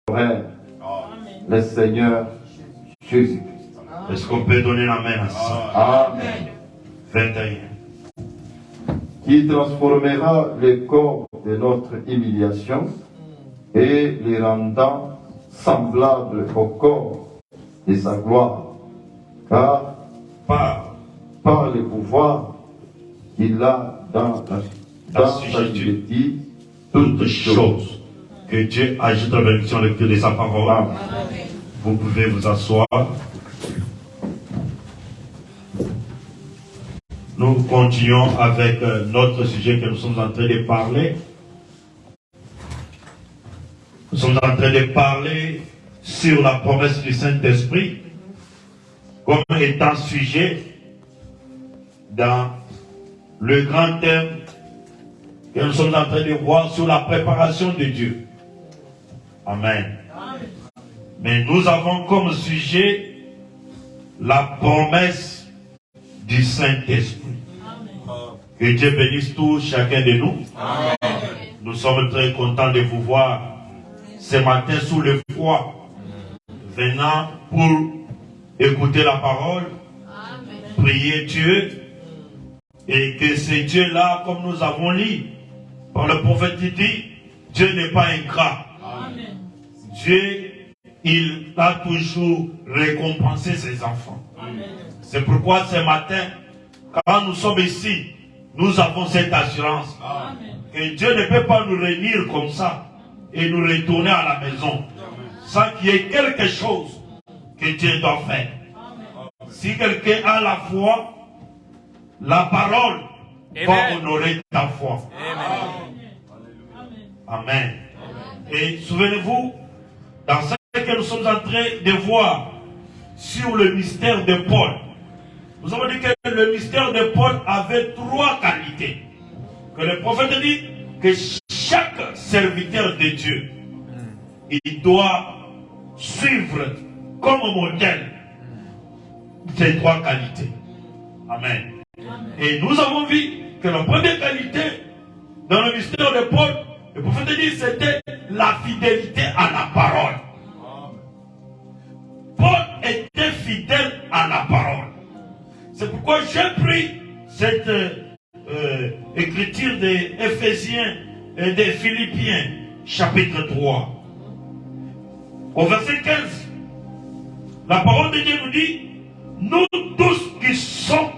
le Seigneur Jésus-Christ. Est-ce qu'on peut donner la main à ça? Amen. 21. Qui transformera le corps de notre humiliation et les rendant semblables au corps de sa gloire, car par le pouvoir qu'il a dans sa justice, toutes choses. Que Dieu agite en bénédiction avec Dieu de sa parole. Amen. Vous pouvez vous asseoir. Nous continuons avec notre sujet que nous sommes en train de parler. Nous sommes en train de parler sur la promesse du Saint-Esprit comme étant sujet dans le grand thème que nous sommes en train de voir sur la préparation de Dieu. Amen. Mais nous avons comme sujet la promesse du Saint-Esprit. Que Dieu bénisse tous, chacun de nous. Amen. Nous sommes très contents de vous voir ce matin sous le froid, venant pour écouter la parole, prier Dieu, et que c'est Dieu-là, comme nous avons lu, par le prophète qui dit, Dieu n'est pas ingrat. Dieu, il a toujours récompensé ses enfants. C'est pourquoi ce matin, quand nous sommes ici, nous avons cette assurance que Dieu ne peut pas nous réunir comme ça et nous retourner à la maison sans qu'il y ait quelque chose que Dieu doit faire. Si quelqu'un a la foi, la parole va honorer ta foi. Amen. Et souvenez-vous, dans ce que nous sommes en train de voir sur le mystère de Paul, nous avons dit que le mystère de Paul avait 3 qualités. Que le prophète dit que chaque serviteur de Dieu, il doit suivre comme modèle ces 3 qualités. Amen. Et nous avons vu que la première qualité dans le mystère de Paul, le prophète dit c'était la fidélité à la parole. Paul était fidèle à la parole. C'est pourquoi j'ai pris cette écriture des Éphésiens et des Philippiens, chapitre 3. Au verset 15, la parole de Dieu nous dit, nous tous qui sommes,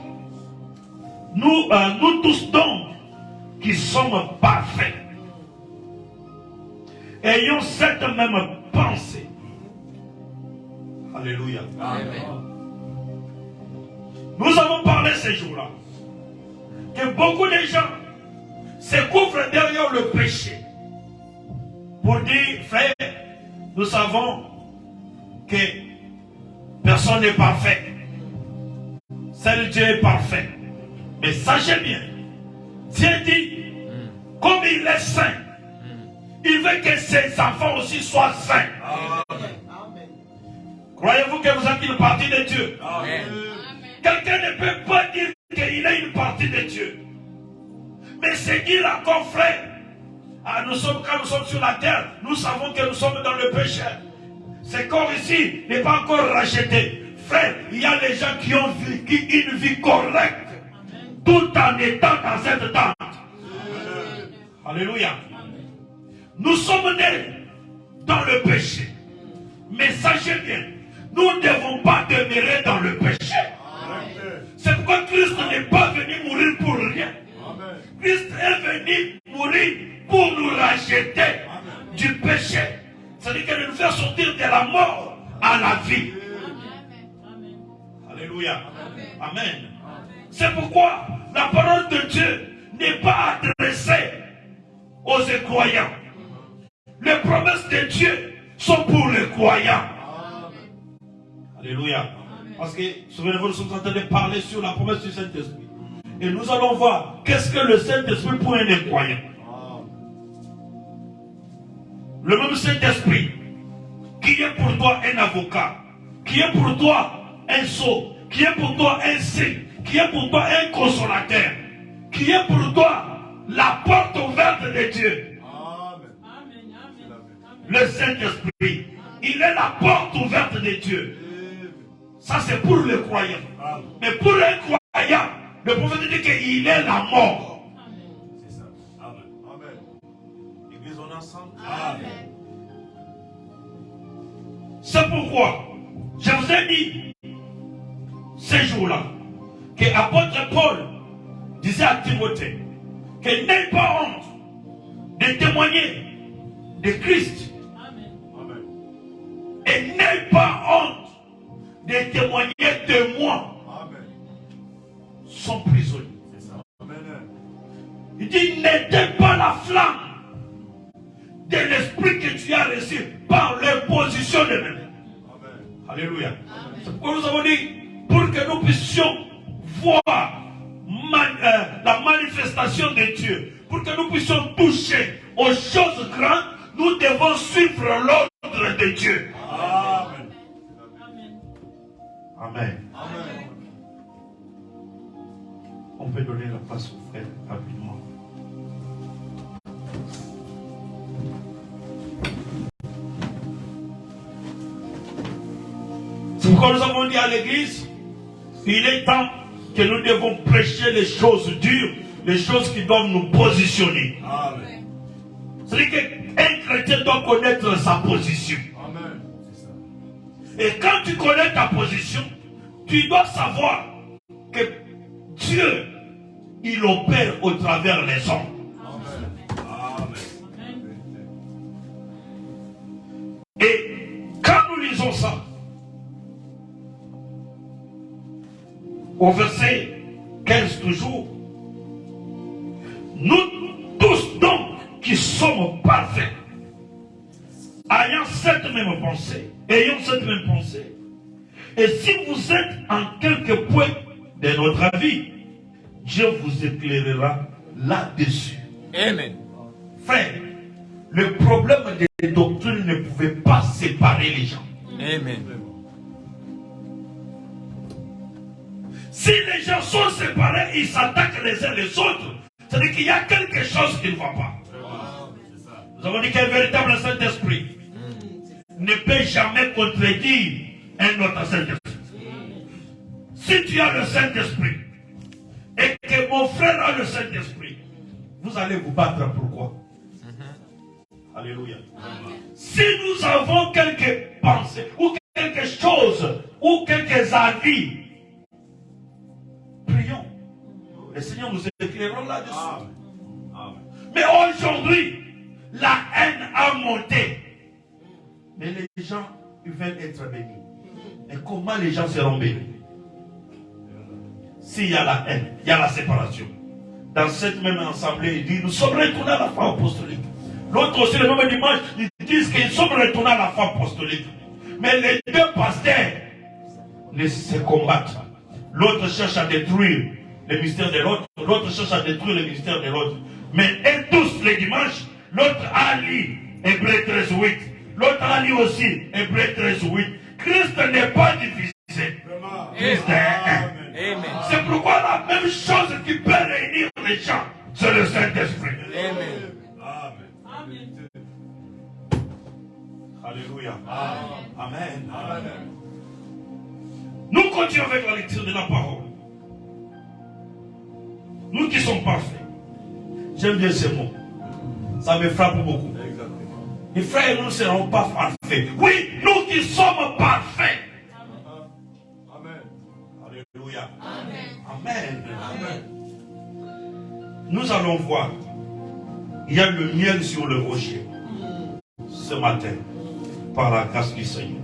nous tous donc, qui sommes parfaits, ayons cette même pensée. Alléluia. Amen. Nous avons parlé ces jours-là que beaucoup de gens se couvrent derrière le péché pour dire, frère, nous savons que personne n'est parfait. Seul Dieu est parfait. Mais sachez bien, Dieu dit, comme il est saint, il veut que ses enfants aussi soient saints. Croyez-vous que vous êtes une partie de Dieu? Amen. Quelqu'un ne peut pas dire qu'il est une partie de Dieu. Mais c'est qu'il a comme frère. Quand nous sommes sur la terre, nous savons que nous sommes dans le péché. Ce corps ici n'est pas encore racheté. Frère, il y a des gens qui ont une vie correcte, tout en étant dans cette tente. Alléluia. Nous sommes nés dans le péché. Mais sachez bien, nous ne devons pas demeurer dans le péché. C'est pourquoi Christ n'est pas venu mourir pour rien. Christ est venu mourir pour nous racheter du péché. C'est-à-dire qu'il nous fait sortir de la mort à la vie. Alléluia. Amen. C'est pourquoi la parole de Dieu n'est pas adressée aux incroyants. Les promesses de Dieu sont pour les croyants. Alléluia. Parce que, souvenez-vous, nous sommes en train de parler sur la promesse du Saint-Esprit. Et nous allons voir qu'est-ce que le Saint-Esprit pour un incroyant. Le même Saint-Esprit qui est pour toi un avocat, qui est pour toi un sceau, qui est pour toi un signe, qui est pour toi un consolateur, qui est pour toi la porte ouverte de Dieu. le Saint-Esprit. Il est la porte ouverte de Dieu. Ça, c'est pour les croyants. Mais pour les croyants, le prophète dit qu'il est la mort. C'est ça. Amen. Église, on est ensemble. Amen. C'est pourquoi je vous ai dit ces jours-là que l'apôtre Paul disait à Timothée qu'il n'ait pas honte de témoigner de Christ. Amen. Et n'ait pas honte de témoigner de moi. Amen. Son prisonnier. Amen. Il dit, n'éteins pas la flamme de l'esprit que tu as reçu par l'imposition de mes mains. Alléluia. C'est pourquoi nous avons dit, pour que nous puissions voir la manifestation de Dieu, pour que nous puissions toucher aux choses grandes, nous devons suivre l'ordre de Dieu. Amen. Amen. Amen. On peut donner la place au frère rapidement. C'est pourquoi nous avons dit à l'église, il est temps que nous devons prêcher les choses dures, les choses qui doivent nous positionner. Amen. C'est-à-dire qu'un chrétien doit connaître sa position. Amen. Et quand tu connais ta position, tu dois savoir que Dieu, il opère au travers les hommes. Amen. Amen. Et quand nous lisons ça, au verset 15 toujours, nous tous donc qui sommes parfaits, ayant cette même pensée, et si vous êtes en quelque point de notre vie, Dieu vous éclairera là-dessus. Amen. Frère, le problème des doctrines ne pouvait pas séparer les gens. Amen. Si les gens sont séparés, ils s'attaquent les uns les autres. C'est-à-dire qu'il y a quelque chose qui ne va pas. Nous avons dit qu'un véritable Saint-Esprit ne peut jamais contredire un autre Saint-Esprit. Si tu as le Saint-Esprit et que mon frère a le Saint-Esprit, vous allez vous battre pourquoi? Alléluia. Si nous avons quelques pensées ou quelque chose ou quelques avis, prions. Le Seigneur nous éclairera là-dessus. Mais aujourd'hui, la haine a monté. Mais les gens, ils veulent être bénis. Et comment les gens seront bénis? S'il y a la haine, il y a la séparation. Dans cette même assemblée, il dit, nous sommes retournés à la foi apostolique. L'autre aussi, le même dimanche, ils disent qu'ils sont retournés à la foi apostolique. Mais les deux pasteurs se combattent. L'autre cherche à détruire le mystère de l'autre. L'autre cherche à détruire le mystère de l'autre. Mais eux tous les dimanches, l'autre a lu Hébreux 13:8. L'autre a lu aussi Hébreux 13:8. Christ n'est pas divisé. Christ est un. C'est pourquoi la même chose qui peut réunir les gens, c'est le Saint-Esprit. Amen. Amen. Alléluia. Amen. Amen. Nous continuons avec la lecture de la parole. Nous qui sommes parfaits. J'aime bien ces mots. Ça me frappe beaucoup. Les frères, nous ne serons pas parfaits. Oui, nous qui sommes parfaits. Amen. Alléluia. Amen. Amen. Nous allons voir. Il y a le miel sur le rocher. Ce matin. Par la grâce du Seigneur.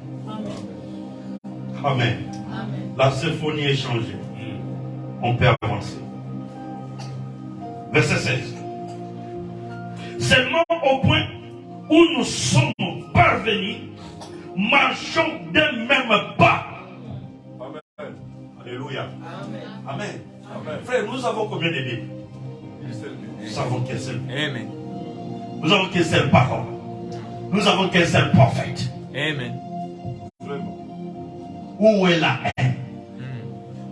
Amen. La symphonie est changée. On peut avancer. Verset 16. Seulement au point où nous sommes parvenus, marchons d'un même pas. Amen. Alléluia. Amen. Amen. Frère, nous avons combien de Bibles? Nous avons qu'un seul. Amen. Nous avons qu'un seul parole. Nous avons qu'un seul prophète. Amen. Où est la haine?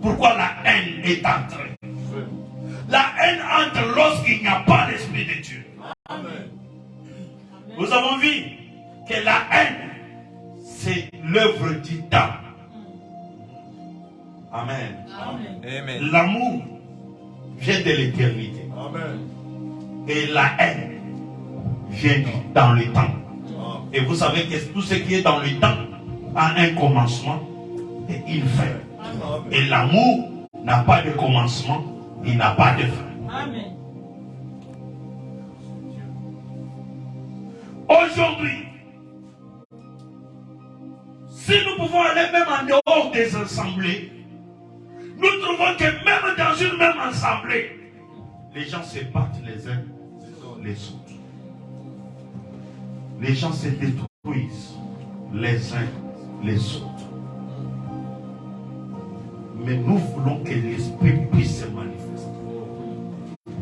Pourquoi la haine est entrée? La haine entre lorsqu'il n'y a pas l'Esprit de Dieu. Amen. Nous avons vu que que la haine, c'est l'œuvre du temps. Amen. Amen. L'amour vient de l'éternité. Et la haine vient dans le temps. Et vous savez que tout ce qui est dans le temps a un commencement et une fin. Et l'amour n'a pas de commencement, il n'a pas de fin. Amen. Aujourd'hui, si nous pouvons aller même en dehors des assemblées, nous trouvons que même dans une même assemblée, les gens se battent les uns les autres. Les gens se détruisent les uns les autres. Mais nous voulons que l'Esprit puisse se manifester.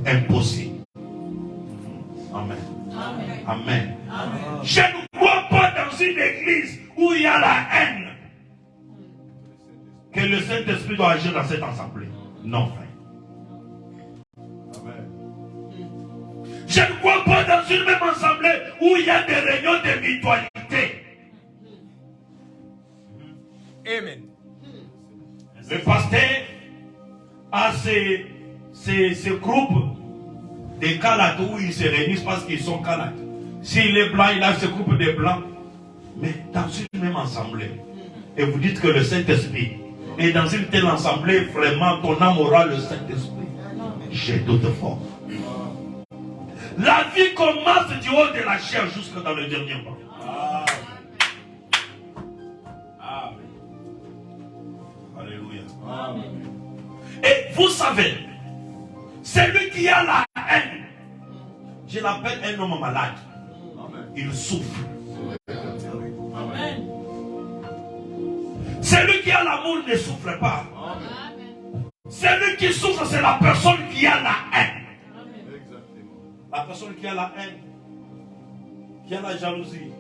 Impossible. Amen. Amen. Amen. Amen. Je ne crois pas dans une église où il y a la haine que le Saint-Esprit doit agir dans cette assemblée. Non, frère. Je ne crois pas dans une même assemblée où il y a des réunions de mutualité. Amen. Le pasteur a ces groupes de calates où ils se réunissent parce qu'ils sont calates. S'il est blanc, il a ce groupe de blancs. Mais dans une même assemblée, et vous dites que le Saint-Esprit est dans une telle assemblée, vraiment, ton âme aura le Saint-Esprit. J'ai doute fort. La vie commence du haut de la chair jusque dans le dernier moment. Alléluia. Amen. Et vous savez, celui qui a la haine, je l'appelle un homme malade. Il souffre. Amen. Celui qui a l'amour ne souffre pas. Celui qui souffre, c'est la personne qui a la haine. La personne qui a la haine, qui a la jalousie,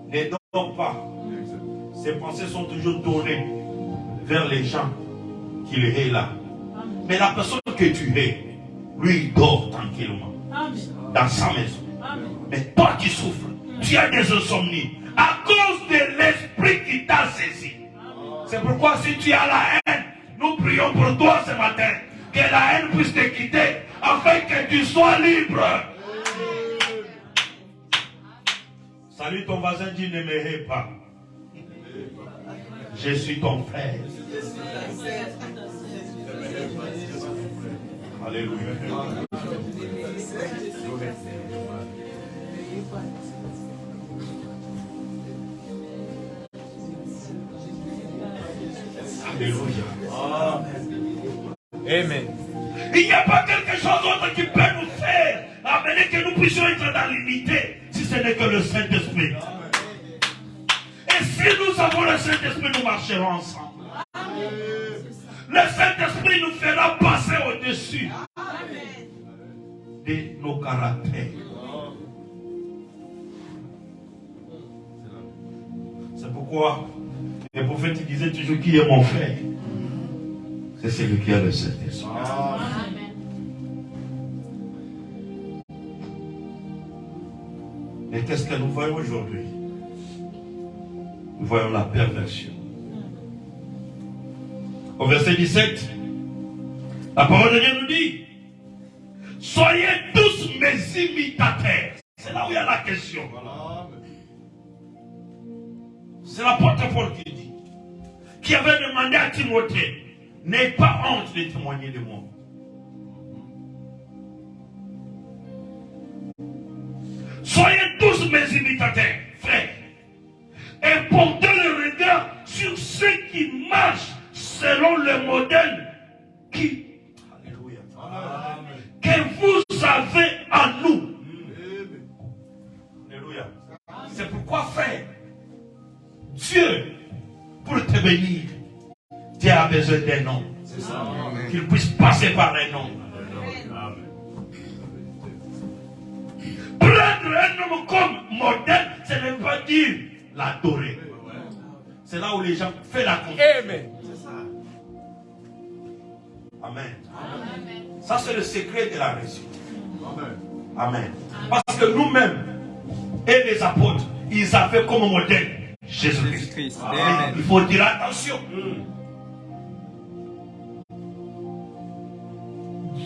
ne dort pas. Ses pensées sont toujours tournées vers les gens qui le hait là. Mais la personne que tu hais, lui, il dort tranquillement dans sa maison. Mais toi qui souffres, tu as des insomnies à cause de l'esprit qui t'a saisi. C'est pourquoi si tu as la haine, nous prions pour toi ce matin. Que la haine puisse te quitter afin que tu sois libre. Salut ton voisin, dis ne me hais pas. Je suis ton frère. Alléluia. Alléluia. Amen. Il n'y a pas quelque chose d'autre qui peut nous faire amener que nous puissions être dans l'unité si ce n'est que le Saint-Esprit. Et si nous avons le Saint-Esprit, nous marcherons ensemble. Le Saint-Esprit nous fera passer au-dessus de nos caractères. C'est pourquoi le prophète disait toujours qui est mon frère. C'est celui qui a le Saint-Esprit. Et qu'est-ce que nous voyons aujourd'hui? Nous voyons la perversion. Au verset 17, la parole de Dieu nous dit: soyez tous mes imitateurs. C'est là où il y a la question. C'est l'apôtre Paul qui dit, qui avait demandé à Timothée: n'aie pas honte de témoigner de moi. Soyez tous mes imitateurs, frères, et portez le regard sur ceux qui marchent selon le modèle qui, alléluia, que vous avez en nous. Alléluia. C'est pourquoi, frère, Dieu, pour te bénir, Dieu a besoin d'un nom. Qu'il puisse passer par un nom. Prendre un homme comme modèle, ce n'est pas dire l'adorer. C'est là où les gens font la confiance. Amen. Amen. Ça, c'est le secret de la réussite. Amen. Parce que nous-mêmes, et les apôtres, ils avaient comme modèle Jésus-Christ. Jésus-Christ. Amen. Il faut dire attention.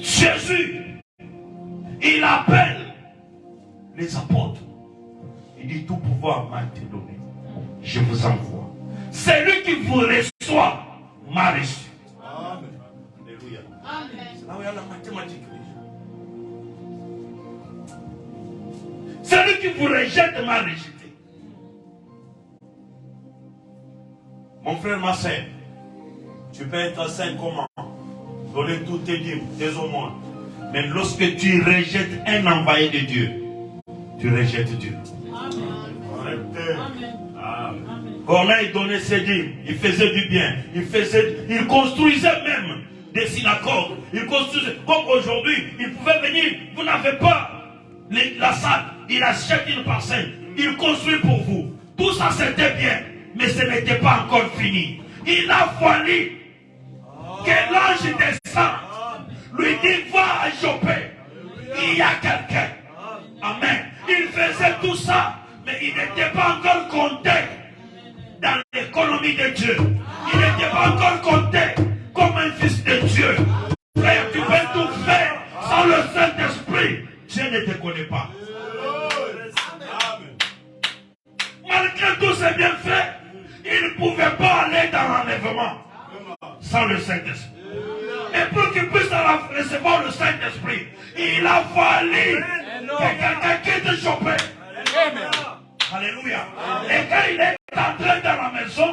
Jésus, il appelle les apôtres. Il dit tout pouvoir m'a été donné. Je vous envoie. C'est lui qui vous reçoit m'a reçu. Amen. Alléluia. C'est là où il y a la mathématique. Celui qui vous rejette m'a rejeté. Mon frère, ma soeur, tu peux être saint comment? Donner tous tes dîmes, tes aumônes. Mais lorsque tu rejettes un envoyé de Dieu, tu rejettes Dieu. Corneille donnait ses dîmes, il faisait du bien, il construisait même des synagogues. Il construisait, comme aujourd'hui, il pouvait venir, vous n'avez pas la salle, il achète une parcelle, il construit pour vous. Tout ça c'était bien, mais ce n'était pas encore fini. Il a fallu que l'ange descend, lui dit va à Joppé, il y a quelqu'un. Amen. Il faisait tout ça, mais il n'était pas encore compté dans l'économie de Dieu. Il n'était pas encore compté comme un fils de Dieu. Frère, tu peux tout faire sans le Saint-Esprit. Dieu ne te connaît pas. Malgré tous ses bienfaits, il ne pouvait pas aller dans l'enlèvement sans le Saint-Esprit. Et pour qu'il puisse recevoir le Saint-Esprit, il a fallu que quelqu'un quitte Joppé. Alléluia. Et quand il est entré dans la maison,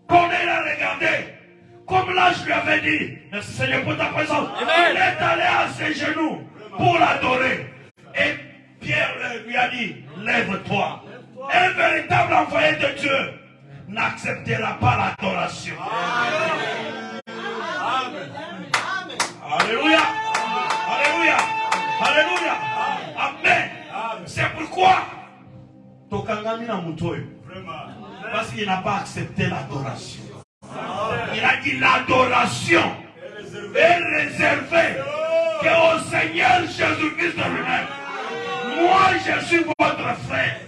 Corneille l'a regardé, comme l'ange lui avait dit, merci Seigneur pour ta présence. Il est allé à ses genoux pour l'adorer. Et Pierre lui a dit, lève-toi. Un véritable envoyé de Dieu n'acceptera pas l'adoration. Alléluia. Alléluia. Alléluia. Amen. C'est pourquoi Tokangami na Mutoyo, parce qu'il n'a pas accepté l'adoration. Il a dit l'adoration est réservée qu'au Seigneur Jésus-Christ de lui-même. Moi, je suis votre frère.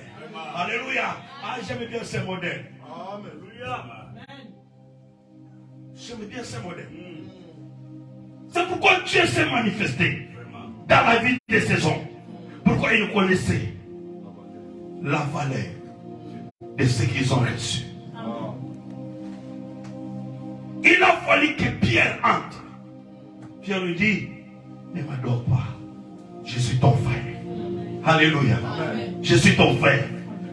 Alléluia. Ah, j'aime bien ce modèle. J'aime bien ce modèle. C'est pourquoi Dieu s'est manifesté dans la vie de ces hommes. Pourquoi ils connaissaient la valeur de ce qu'ils ont reçu. Il a fallu que Pierre entre. Pierre lui dit, ne m'adore pas. Je suis ton frère. Alléluia. Je suis ton frère.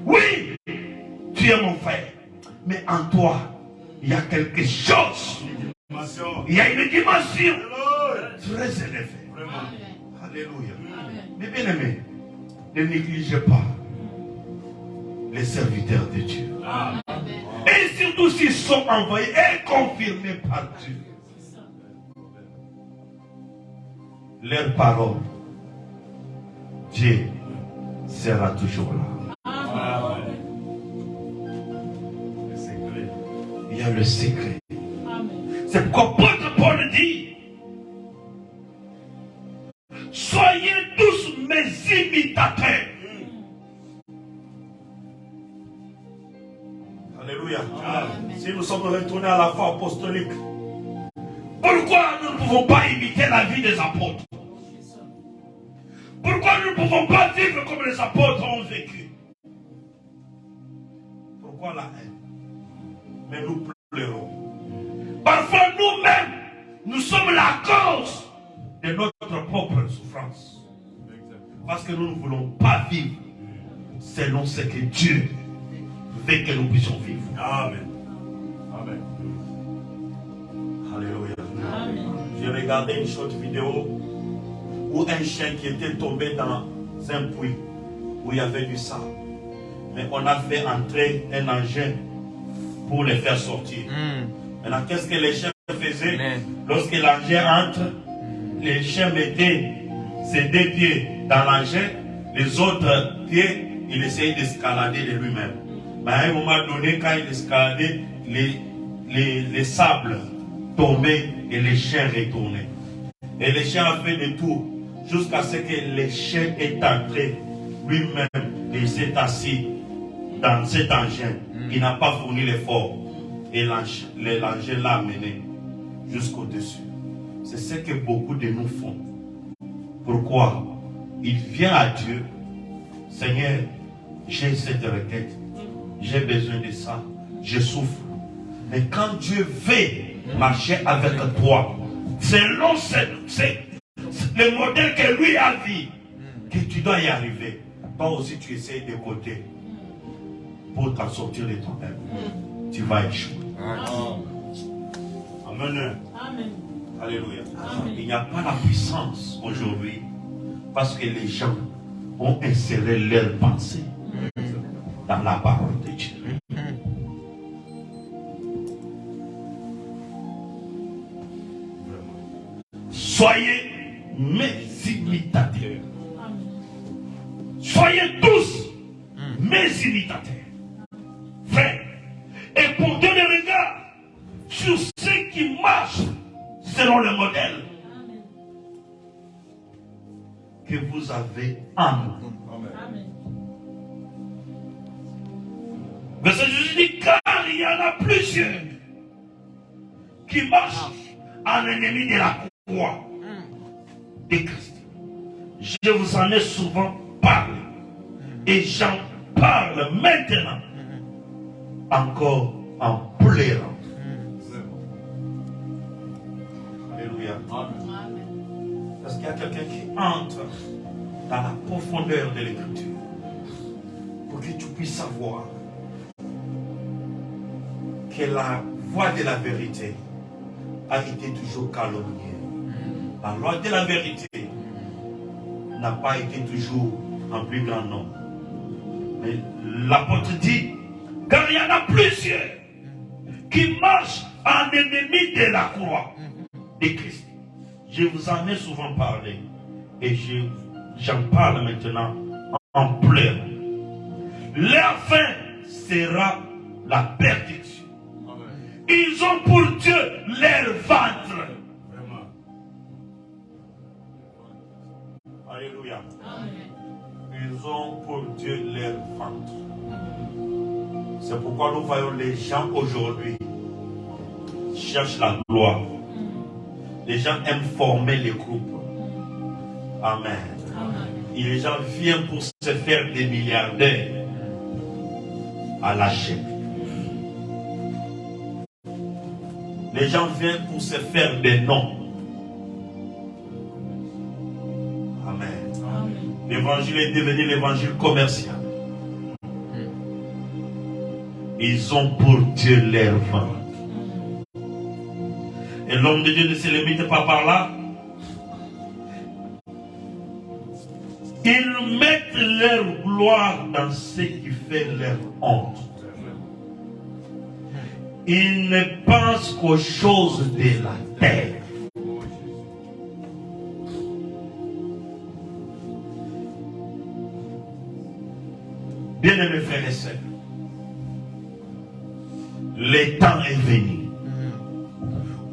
Oui, tu es mon frère. Mais en toi, il y a quelque chose. Il y a une dimension très élevée. Alléluia. Mais bien aimé, ne négligez pas les serviteurs de Dieu. Et surtout s'ils sont envoyés et confirmés par Dieu. Leur parole, Dieu sera toujours là. Il y a le secret. C'est pourquoi Paul dit, soyez tous mes imitateurs. Alléluia. Si nous sommes retournés à la foi apostolique, pourquoi nous ne pouvons pas imiter la vie des apôtres? Pourquoi nous ne pouvons pas vivre comme les apôtres ont vécu? Pourquoi la haine? Mais nous pleurons. Parfois nous-mêmes, nous sommes la cause de notre propre souffrance. Parce que nous ne voulons pas vivre selon ce que Dieu veut que nous puissions vivre. Amen. Amen. Alléluia. Amen. J'ai regardé une short vidéo où un chien qui était tombé dans un puits où il y avait du sang. Mais on a fait entrer un engin pour les faire sortir. Maintenant, qu'est-ce que les chiens faisaient? Lorsque l'engin entre, les chiens mettaient ses 2 pieds dans l'engin, les autres pieds, il essayait d'escalader de lui-même. Mais à un moment donné, quand il escaladait, les sables tombaient et les chiens retournaient. Et les chiens ont fait de tout jusqu'à ce que les chiens est entré lui-même. Il s'est assis dans cet engin, il n'a pas fourni l'effort. Et l'engin l'a amené jusqu'au-dessus. C'est ce que beaucoup de nous font. Pourquoi? Il vient à Dieu. Seigneur, j'ai cette requête. J'ai besoin de ça. Je souffre. Mais quand Dieu veut marcher avec toi, selon le modèle que lui a vu, que tu dois y arriver. Toi aussi, tu essayes de côté pour t'en sortir de toi-même. Tu vas échouer. Amen. Amen. Alléluia. Amen. Il n'y a pas la puissance aujourd'hui parce que les gens ont inséré leurs pensées dans la parole de Dieu. Soyez mes imitateurs. Soyez tous mes imitateurs. Frère, et portez le regard sur ceux qui marchent selon le modèle que vous avez en nous. Amen. Mais Jésus dit, car il y en a plusieurs qui marchent en ennemi de la croix de Christ. Je vous en ai souvent parlé et j'en parle maintenant encore en pleurant. Alléluia. Parce qu'il y a quelqu'un qui entre dans la profondeur de l'écriture pour que tu puisses savoir que la voie de la vérité a été toujours calomniée. La loi de la vérité n'a pas été toujours en plus grand nombre. Mais l'apôtre dit, car il y en a plusieurs qui marchent en ennemi de la croix de Christ. Je vous en ai souvent parlé et j'en parle maintenant en pleurant. Leur fin sera la perdition. Ils ont pour Dieu leur ventre. Alléluia. Ils ont pour Dieu leur ventre. C'est pourquoi nous voyons les gens aujourd'hui cherchent la gloire. Les gens aiment former les groupes. Amen. Et les gens viennent pour se faire des milliardaires à la chaîne. Les gens viennent pour se faire des noms. Amen. L'évangile est devenu l'évangile commercial. Ils ont pour Dieu leur ventre. Et l'homme de Dieu ne se limite pas par là. Ils mettent leur gloire dans ce qui fait leur honte. Ils ne pensent qu'aux choses de la terre. Bien-aimés frères et sœurs, le temps est venu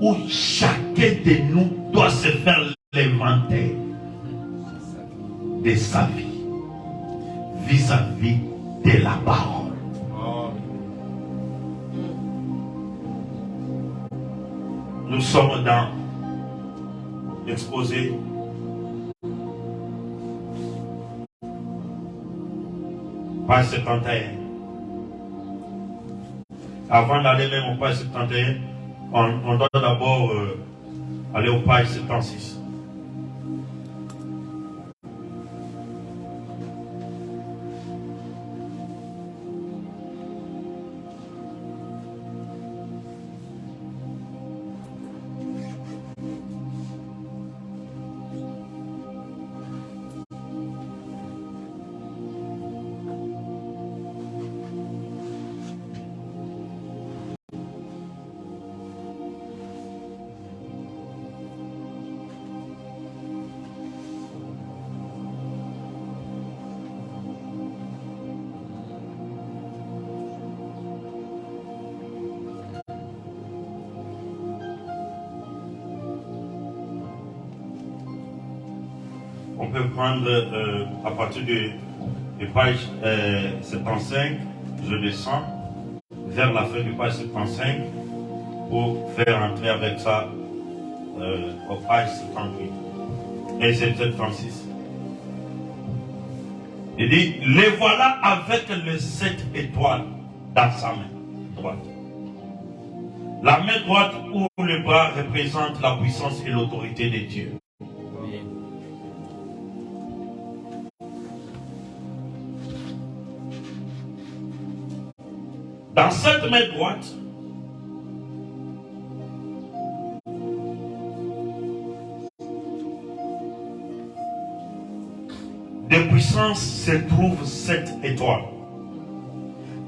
où chacun de nous doit se faire l'inventaire de sa vie vis-à-vis de la parole. Nous sommes dans l'exposé page 71. Avant d'aller même au page 71, on doit d'abord aller au page 76. On peut prendre à partir de page 75 je descends vers la fin du page 75 pour faire entrer avec ça au page 78 et 76. Il dit, les voilà avec les 7 étoiles dans sa main droite. La main droite ou le bras représente la puissance et l'autorité de Dieu. Dans cette main droite, de puissance se trouvent 7 étoiles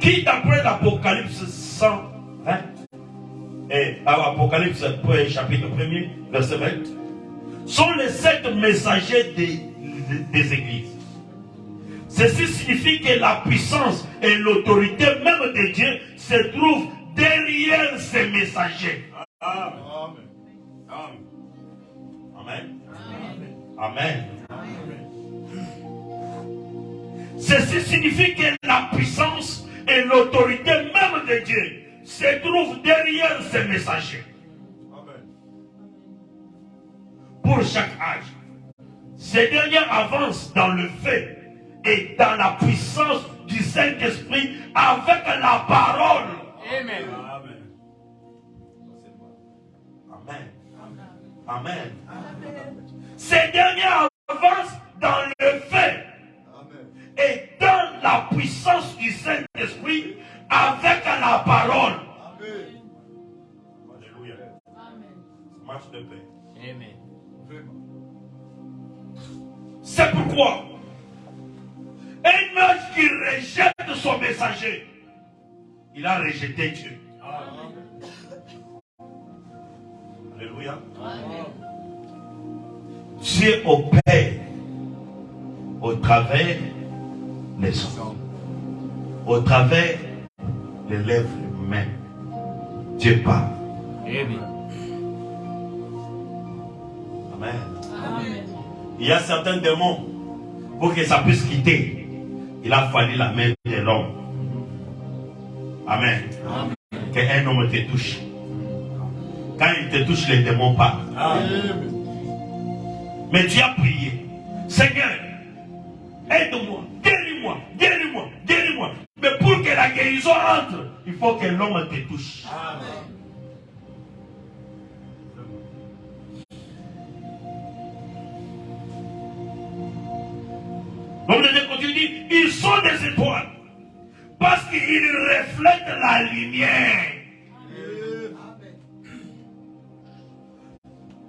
qui, d'après l'Apocalypse 120 et Apocalypse chapitre 1er verset 20, sont les 7 messagers des églises. Ceci signifie que la puissance et l'autorité même de Dieu se trouvent derrière ces messagers. Amen. Amen. Amen. Ceci signifie que la puissance et l'autorité même de Dieu se trouvent derrière ces messagers. Amen. Pour chaque âge, ces derniers avancent dans le fait et dans la puissance du Saint-Esprit avec la parole. Amen. Amen. Amen. Amen. Ces derniers avancent dans le fait et dans la puissance du Saint-Esprit avec la parole. Amen. Alléluia. Amen. Marche de paix. Amen. C'est pourquoi un ange qui rejette son messager, il a rejeté Dieu. Amen. Alléluia. Amen. Dieu opère au travers les hommes, au travers les lèvres humaines. Dieu parle. Amen. Amen. Amen. Il y a certains démons, pour que ça puisse quitter, il a fallu la main de l'homme. Amen. Qu'un homme te touche. Quand il te touche, les démons partent. Amen. Mais tu as prié. Seigneur, aide-moi, guéris-moi, guéris-moi, guéris-moi. Mais pour que la guérison entre, il faut que l'homme te touche. Amen. Donc le continue dit, ils sont des étoiles parce qu'ils reflètent la lumière.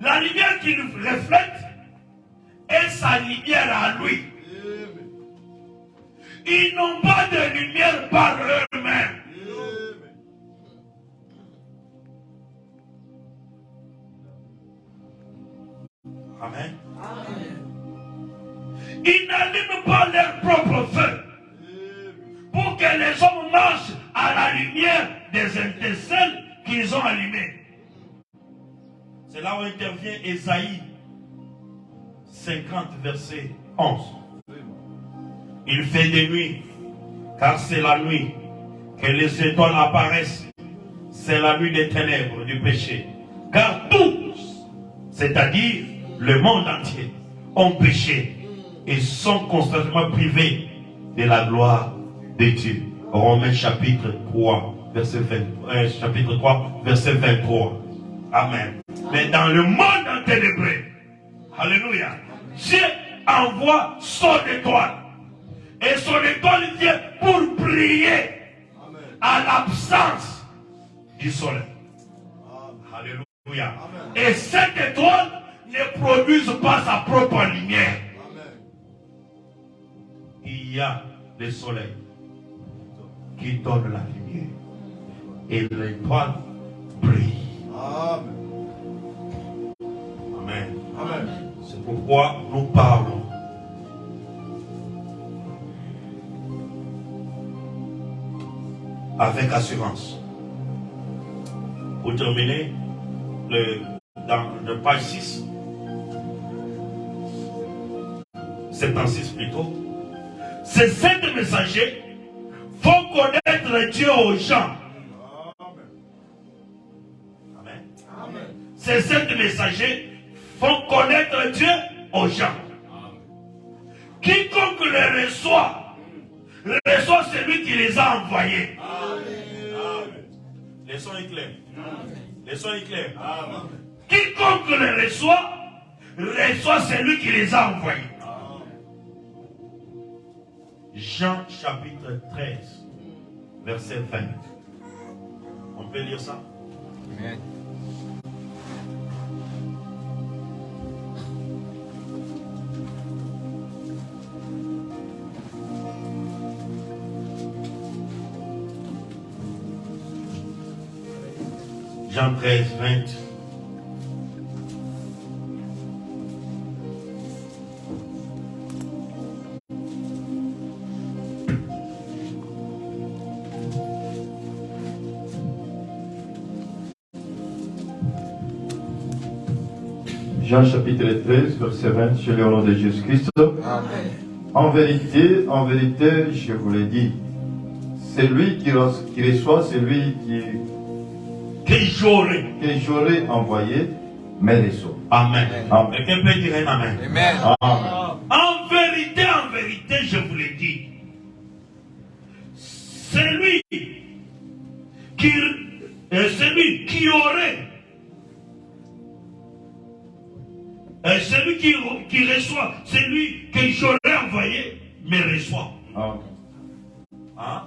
La lumière qu'ils reflètent est sa lumière à lui. Ils n'ont pas de lumière par eux-mêmes. Amen. Ils n'allument pas leur propre feu pour que les hommes marchent à la lumière des étincelles qu'ils ont allumées. C'est là où intervient Ésaïe 50 verset 11. Il fait des nuits, car c'est la nuit que les étoiles apparaissent. C'est la nuit des ténèbres du péché. Car tous, c'est-à-dire le monde entier, ont péché et sont constamment privés de la gloire de Dieu. Romains chapitre 3, verset 23, chapitre 3, verset 23. Amen. Mais dans le monde enténébré, alléluia, Dieu envoie son étoile. Et son étoile vient pour briller à l'absence du soleil. Alléluia. Et cette étoile ne produit pas sa propre lumière. Il y a le soleil qui donne la lumière. Et l'étoile brille. Amen. Amen. C'est pourquoi nous parlons. Avec assurance. Pour terminer, dans le page 6, 76 plutôt, ces 7 messagers font connaître Dieu aux gens. Amen. Ces 7 messagers font connaître Dieu aux gens. Quiconque les reçoit celui qui les a envoyés. Les sons est clair. Les sons est clair. Quiconque les reçoit celui qui les a envoyés. Jean chapitre 13, verset 20. On peut lire ça? Amen. Jean 13, 20. Jean chapitre 13, verset 20, je lis au nom de Jésus-Christ. En vérité, je vous l'ai dit, celui qui reçoit celui Que j'aurais envoyé, me reçoit. Amen. Amen. Quelqu'un peut dire un amen. Amen. Amen. En vérité, je vous l'ai dit. Celui qui aurait, celui qui reçoit, celui que j'aurais envoyé, me reçoit. Amen. Hein?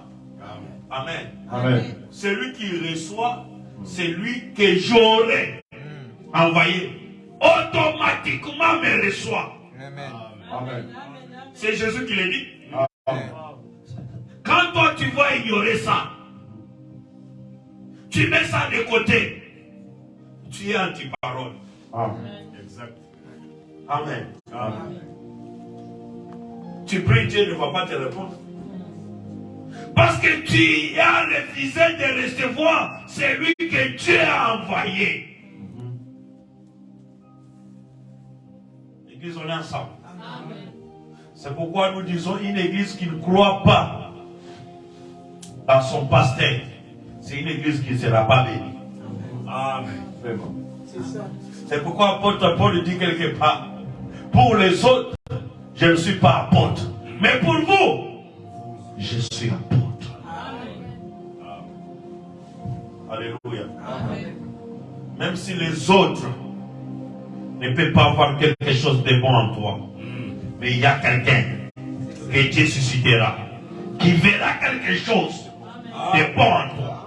Amen. Amen. Celui qui reçoit, celui que j'aurais envoyé, automatiquement me reçoit. Amen. Amen. C'est Jésus qui l'a dit. Amen. Quand toi tu vas ignorer ça, tu mets ça de côté, tu es anti-parole. Amen. Exact. Amen. Amen. Tu pries, Dieu ne va pas te répondre. Parce que tu as refusé de recevoir celui que Dieu a envoyé. L'église, on est ensemble. C'est pourquoi nous disons une église qui ne croit pas dans son pasteur. C'est une église qui ne sera pas bénie. Amen. C'est pourquoi apôtre Paul dit quelque part, pour les autres, je ne suis pas apôtre. Mais pour vous, je suis apôtre. Alléluia. Même si les autres ne peuvent pas avoir quelque chose de bon en toi, mais il y a quelqu'un que Dieu suscitera qui verra quelque chose de bon en toi.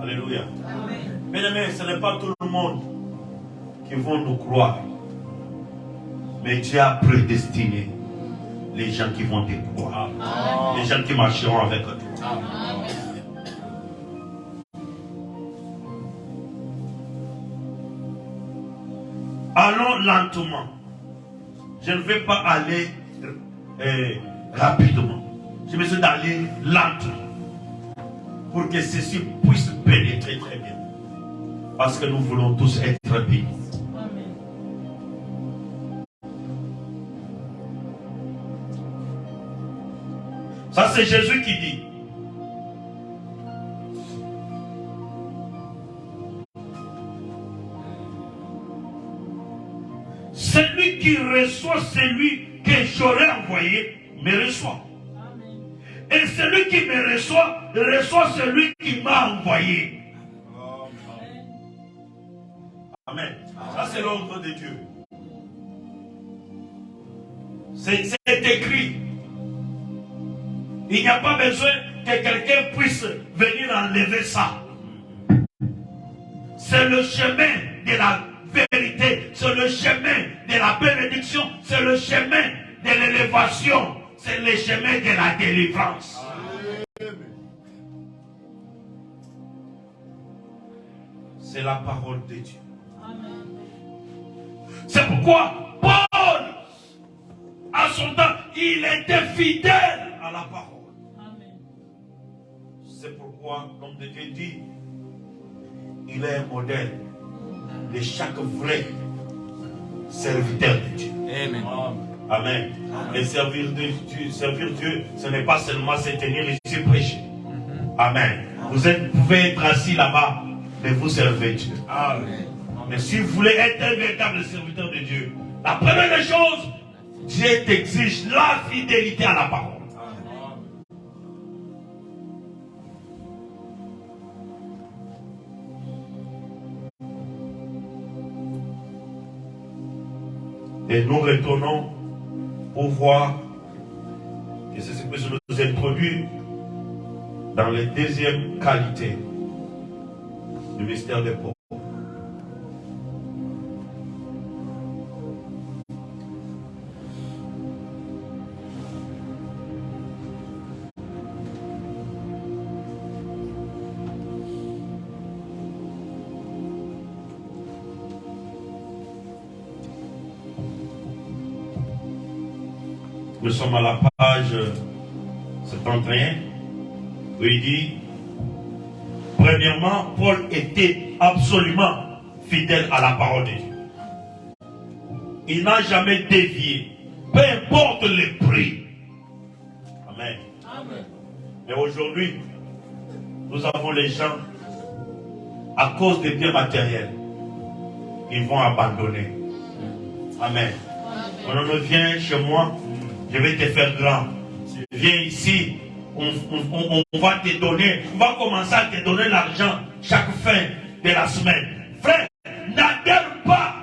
Alléluia. Bien-aimés, ce n'est pas tout le monde qui vont nous croire. Mais Dieu a prédestiné les gens qui vont te croire. Les gens qui marcheront avec toi. Allons lentement. Je ne vais pas aller rapidement. Je vais essayer d'aller lentement. Pour que ceci puisse pénétrer très bien. Parce que nous voulons tous être bénis. Ça, c'est Jésus qui dit. Celui qui reçoit celui que j'aurais envoyé, me reçoit. Et celui qui me reçoit celui qui m'a envoyé. Amen. Ça, c'est l'ordre de Dieu. C'est écrit. Il n'y a pas besoin que quelqu'un puisse venir enlever ça. C'est le chemin de la vérité, c'est le chemin de la bénédiction, c'est le chemin de l'élévation, c'est le chemin de la délivrance. C'est la parole de Dieu. C'est pourquoi Paul, à son temps, il était fidèle à la parole. C'est pourquoi, comme Dieu dit, il est un modèle de chaque vrai serviteur de Dieu. Amen. Amen. Et servir Dieu, ce n'est pas seulement se tenir ici prêcher. Amen. Vous pouvez être assis là-bas, mais vous servez Dieu. Amen. Mais si vous voulez être un véritable serviteur de Dieu, la première des choses, Dieu t'exige la fidélité à la parole. Et nous retournons pour voir, et c'est ce que je nous introduit dans les deuxièmes qualités du mystère des pauvres. Nous sommes à la page 71 où il dit, premièrement, Paul était absolument fidèle à la parole de Dieu. Il n'a jamais dévié, peu importe les prix. Amen. Amen. Mais aujourd'hui, nous avons les gens, à cause des biens matériels, ils vont abandonner. Amen. On vient chez moi, je vais te faire grand. Viens ici, on va te donner, on va commencer à te donner l'argent chaque fin de la semaine. Frère, n'adhère pas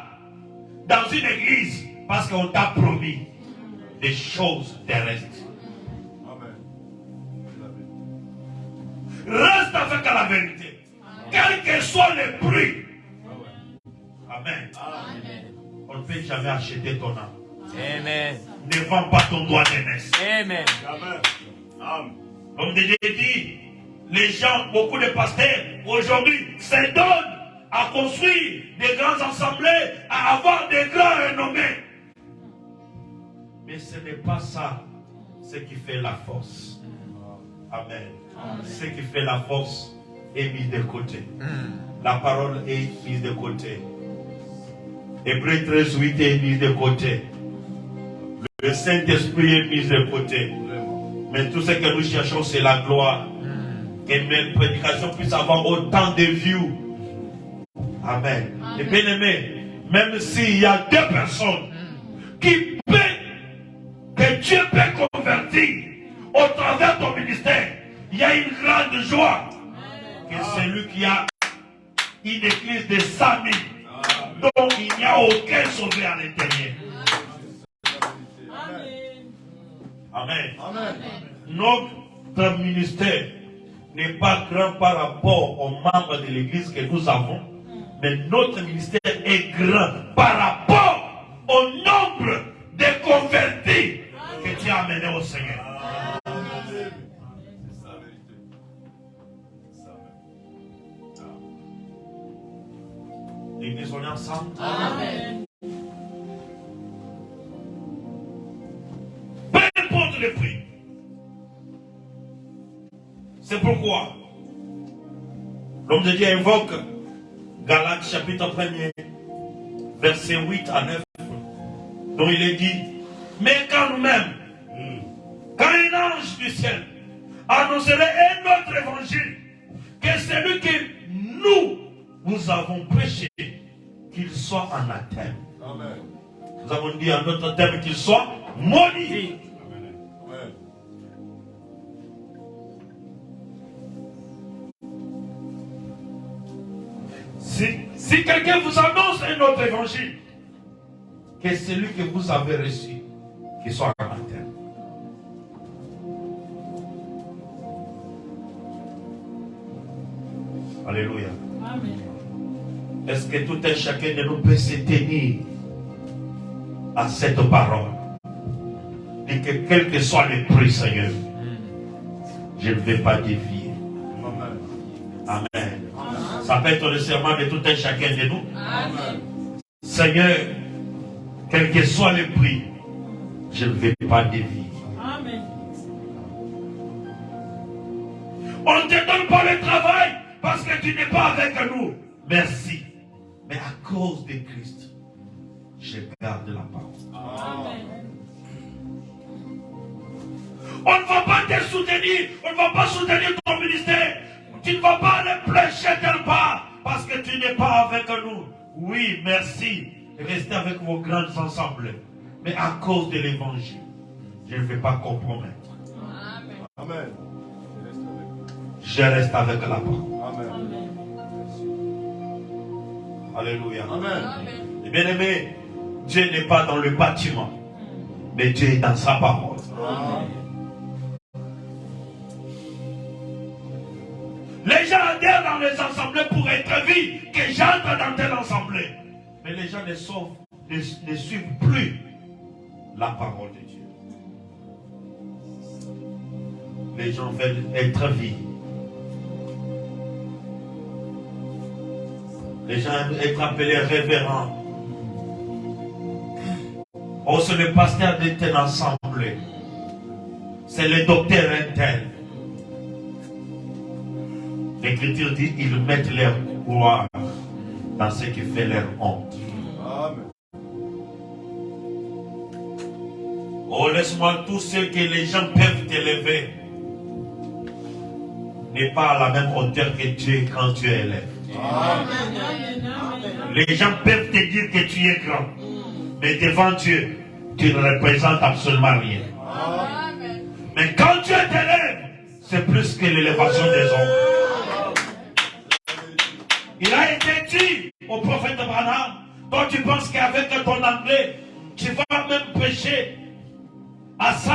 dans une église parce qu'on t'a promis des choses terrestres. Reste avec la vérité, quel que soit le prix. Amen. On ne peut jamais acheter ton âme. Amen. Ne vends pas ton doigt d'aînesse. Amen. Comme déjà dit, les gens, beaucoup de pasteurs, aujourd'hui, se donnent à construire des grandes assemblées, à avoir des grands renommés. Mais ce n'est pas ça ce qui fait la force. Amen. Ce qui fait la force est mis de côté. La parole est mise de côté. Hébreux 13:8 est mise de côté. Le Saint-Esprit est mis de côté. Mais tout ce que nous cherchons, c'est la gloire. Que mes prédications puissent avoir autant de views. Amen. Et bien aimé, même s'il y a deux personnes que Dieu peut convertir au travers de ton ministère, il y a une grande joie. Que celui qui a une église de 100 000, dont il n'y a aucun sauvé à l'intérieur. Amen. Amen. Notre ministère n'est pas grand par rapport aux membres de l'église que nous avons, mais notre ministère est grand par rapport au nombre de convertis que tu as amenés au Seigneur. L'église, on est ensemble. Amen. Peu importe le prix. C'est pourquoi l'homme de Dieu invoque Galates chapitre 1er, verset 8 à 9, dont il est dit, mais quand nous-mêmes, quand un ange du ciel annoncerait un autre évangile, que celui que nous avons prêché, qu'il soit anathème. Amen. Nous avons dit en notre terme qu'il soit maudit. Amen. Si quelqu'un vous annonce un autre évangile, que celui que vous avez reçu, qu'il soit anathème. Alléluia. Amen. Est-ce que tout un chacun de nous peut se tenir à cette parole? Et que quel que soit le prix, Seigneur, je ne vais pas dévier. Amen. Ça peut être le serment de tout un chacun de nous. Amen. Seigneur, quel que soit le prix, je ne vais pas dévier. Amen. On ne te donne pas le travail parce que tu n'es pas avec nous. Merci. Mais à cause de Christ, je garde la parole. Amen. On ne va pas te soutenir. On ne va pas soutenir ton ministère. Tu ne vas pas aller prêcher telle part parce que tu n'es pas avec nous. Oui, merci. Restez avec vos grandes assemblées. Mais à cause de l'évangile, je ne vais pas compromettre. Amen. Je reste avec la parole. Amen. Alléluia. Amen. Et bien aimé, Dieu n'est pas dans le bâtiment, mais Dieu est dans sa parole. Amen. Les gens adhèrent dans les assemblées pour être vus, que j'entre dans telle assemblée. Mais les gens ne suivent plus la parole de Dieu. Les gens veulent être vus. Les gens aiment être appelés révérends. Oh, c'est le pasteur de telle assemblée. C'est le docteur interne. L'Écriture dit ils mettent leur gloire dans ce qui fait leur honte. Amen. Oh, laisse-moi tous ceux que les gens peuvent t'élever. N'est pas à la même hauteur que Dieu quand tu élèves. Les gens peuvent te dire que tu es grand. Mais devant Dieu, tu ne représentes absolument rien. Mais quand Dieu t'élève, c'est plus que l'élévation des hommes. Il a été dit au prophète Abraham, toi tu penses qu'avec ton anglais, tu vas même prêcher à 100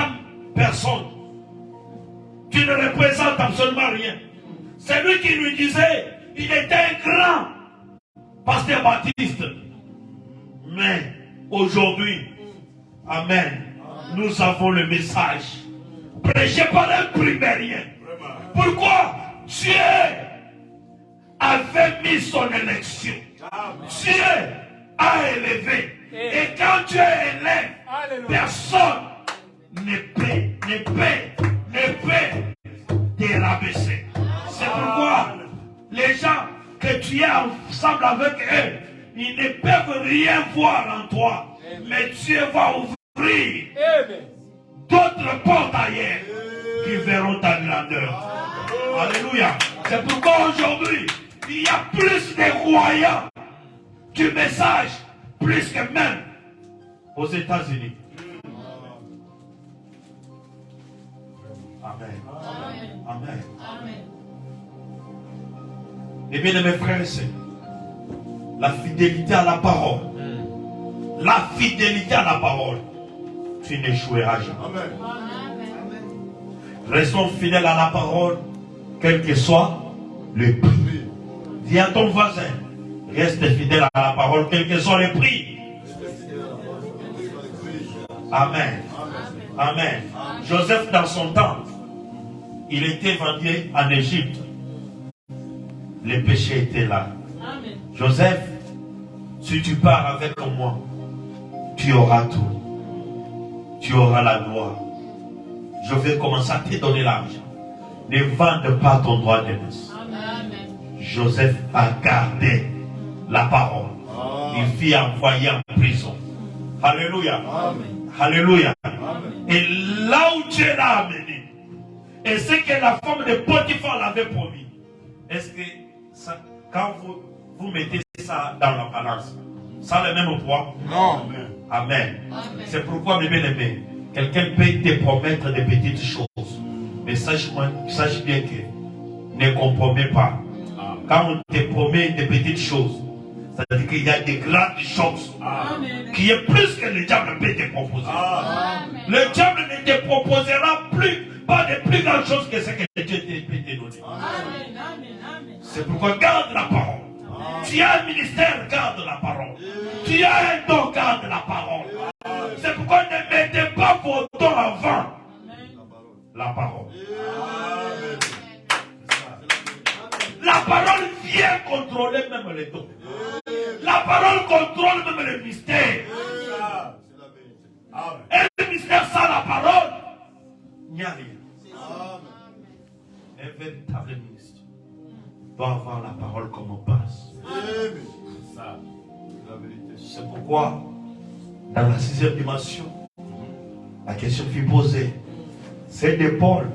personnes. Tu ne représentes absolument rien. C'est lui qui lui disait, il était un grand pasteur baptiste. Mais aujourd'hui, amen, nous avons le message. Prêché par un primérien. Pourquoi Dieu avait mis son élection. Dieu a élevé. Et quand Dieu élève, personne ne peut te rabaisser. C'est pourquoi les gens que tu es ensemble avec eux, ils ne peuvent rien voir en toi. Mais Dieu va ouvrir d'autres portes ailleurs qui verront ta grandeur. Alléluia. C'est pourquoi aujourd'hui, il y a plus de croyants du message, plus que même aux États-Unis. Amen. Amen. Et bien, mes frères et sœurs, la fidélité à la parole, la fidélité à la parole, tu n'échoueras jamais. Amen. Restons fidèles à la parole, quel que soit le prix. Dis à ton voisin, reste fidèle à la parole, quel que soit le prix. Amen. Amen. Joseph, dans son temps, il était vendu en Égypte. Le péché était là. Joseph, si tu pars avec moi, tu auras tout. Tu auras la gloire. Je vais commencer à te donner l'argent. Ne vende pas ton droit de naissance. Joseph a gardé la parole. Il fut envoyé en prison. Alléluia. Alléluia. Et là où Dieu l'a amené, et ce que la femme de Potiphar l'avait promis, est-ce que ça, quand vous mettez ça dans la balance, ça a le même poids? Non. Amen. C'est pourquoi, mes bien-aimés, quelqu'un peut te promettre des petites choses, mais sache bien que ne compromets pas. Quand on te promet des petites choses, ça veut dire qu'il y a des grandes choses qui est plus que le diable peut te proposer. Le diable ne te proposera pas de plus grandes choses que ce que Dieu peut te donner. C'est pourquoi garde la parole. Tu as un ministère, garde la parole. Tu as un don, garde la parole. C'est pourquoi ne mettez pas vos dons avant la parole. La parole vient contrôler même les dons. La parole contrôle même le mystère. Et le mystère sans la parole, il n'y a rien. Un véritable ministre doit avoir la parole comme base. C'est pourquoi, dans la 6e dimension, la question fut posée. c'est des Paul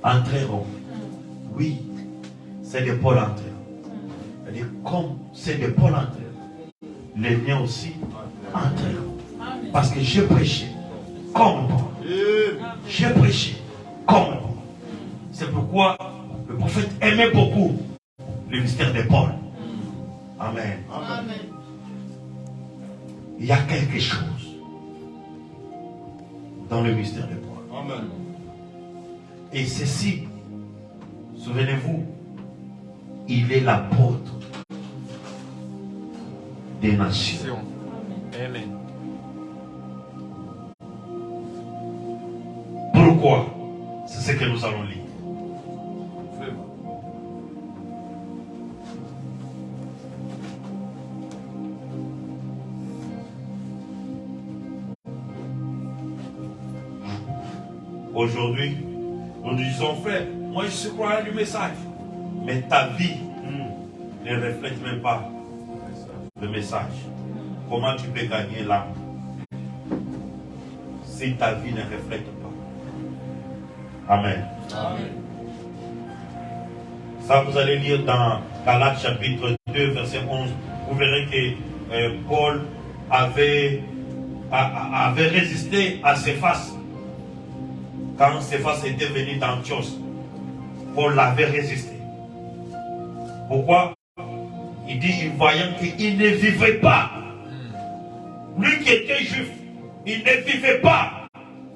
entreront. Oui, c'est des Paul entreront. C'est-à-dire, comme c'est des Paul entreront, les miens aussi entreront. Parce que j'ai prêché comme Paul. J'ai prêché comme Paul. C'est pourquoi le prophète aimait beaucoup le mystère de Paul. Amen. Amen. Il y a quelque chose dans le mystère de Paul. Amen. Et ceci, souvenez-vous, il est l'apôtre des nations. Amen. Pourquoi? C'est ce que nous allons lire. Aujourd'hui, nous disons, frère, moi je suis croyant du message. Mais ta vie ne reflète même pas le message. Comment tu peux gagner l'âme si ta vie ne reflète pas? Amen. Amen. Ça, vous allez lire dans Galates chapitre 2, verset 11. Vous verrez que Paul avait résisté à Céphas. Quand Céphas était venu d'Antioche, Paul l'avait résisté. Pourquoi? Il dit, voyant qu'il ne vivait pas. Lui qui était juif, il ne vivait pas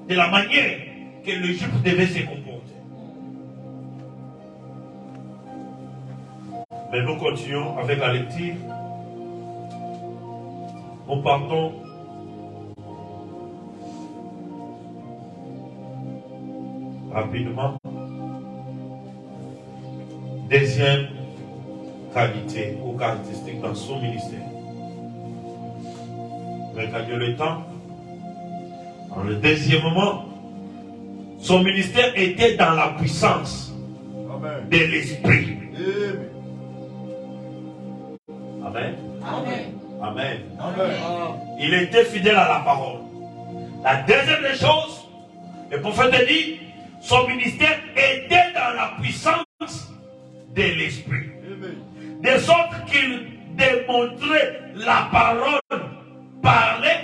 de la manière que le juif devait se comporter. Mais nous continuons avec la lecture. Nous partons rapidement. Deuxième qualité ou caractéristique dans son ministère. Regardez le temps. Dans le deuxièmement, son ministère était dans la puissance de l'esprit. Amen. Amen. Amen. Amen. Il était fidèle à la parole. La deuxième des choses, le prophète dit, son ministère était dans la puissance de l'esprit. De sorte qu'il démontrait la parole parlée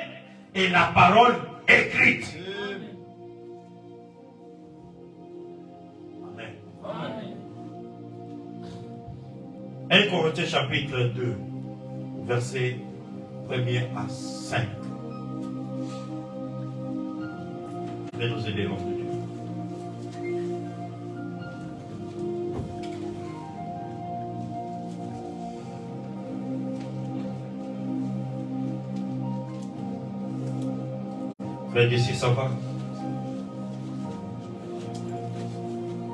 et la parole écrite. Amen. Amen. 1 Corinthiens chapitre 2, verset 1er à 5. Je vais nous aider, l'homme de Dieu. Frère d'ici, ça va?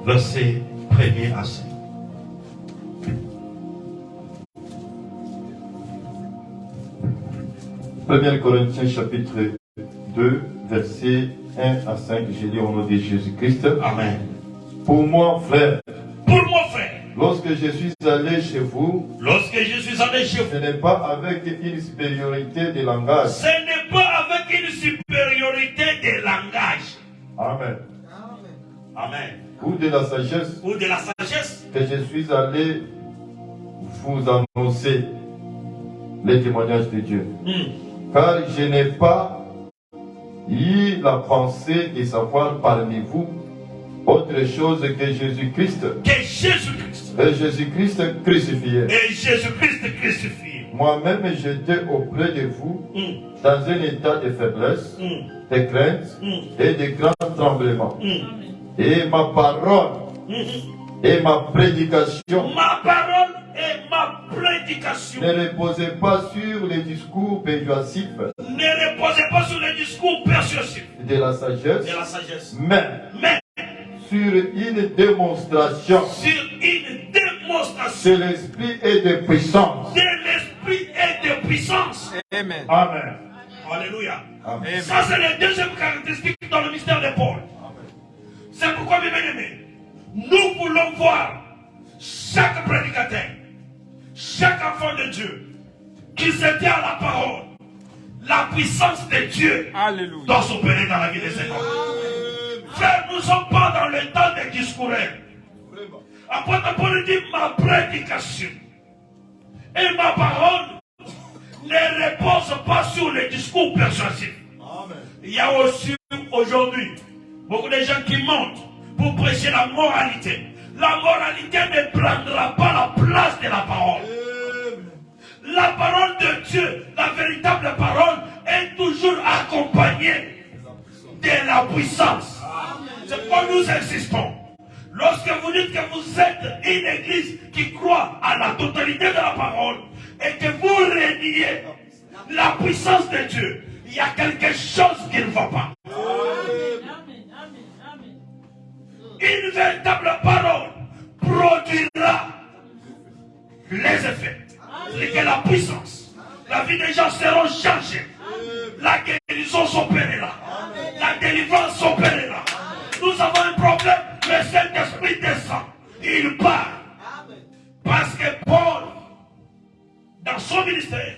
Verset 1er à 5. Premier Corinthiens chapitre 2, versets 1 à 5, je lis au nom de Jésus-Christ. Amen. Pour moi, frère, Pour moi, frère, lorsque je suis allé chez vous, lorsque je suis allé chez ce vous, n'est pas avec une supériorité de langage. ce n'est pas avec une supériorité de langage. Amen. Amen. Ou de la sagesse Ou de la sagesse que je suis allé vous annoncer les témoignages de Dieu. Car je n'ai pas eu la pensée de savoir parmi vous autre chose que Jésus-Christ. Que Jésus-Christ. Et Jésus-Christ crucifié. Et Jésus-Christ crucifié. Moi-même, j'étais auprès de vous dans un état de faiblesse, de crainte et de grand tremblement. Et ma parole et ma prédication Ma parole et ma prédication ne reposait pas sur les discours péjoratifs ne reposait pas sur les discours persuasifs de la sagesse, de la sagesse, mais mais sur une démonstration sur une démonstration de l'esprit et de puissance. de l'esprit et de puissance. Amen. Amen. Alléluia. Amen. Ça, c'est la deuxième caractéristique dans le mystère de Paul. C'est pourquoi, mes bien-aimés, nous voulons voir chaque prédicateur, chaque enfant de Dieu qui se tient à la parole, la puissance de Dieu Alléluia. doit s'opérer dans la vie de cet homme. frères, nous ne sommes pas dans le temps des discours. Apôtre Paul dit, ma prédication et ma parole ne reposent pas sur les discours persuasifs. Il y a aussi aujourd'hui beaucoup de gens qui montent pour prêcher la moralité. La moralité ne prendra pas la place de la parole. La parole de Dieu, la véritable parole, est toujours accompagnée de la puissance. C'est pourquoi nous insistons. Lorsque vous dites que vous êtes une église qui croit à la totalité de la parole et que vous reniez la puissance de Dieu, il y a quelque chose qui ne va pas. Une véritable parole produira les effets. C'est que la puissance, la vie des gens seront changées. La guérison s'opérera. La délivrance s'opérera. Nous avons un problème, le Saint-Esprit descend. Il part. Parce que Paul, dans son ministère,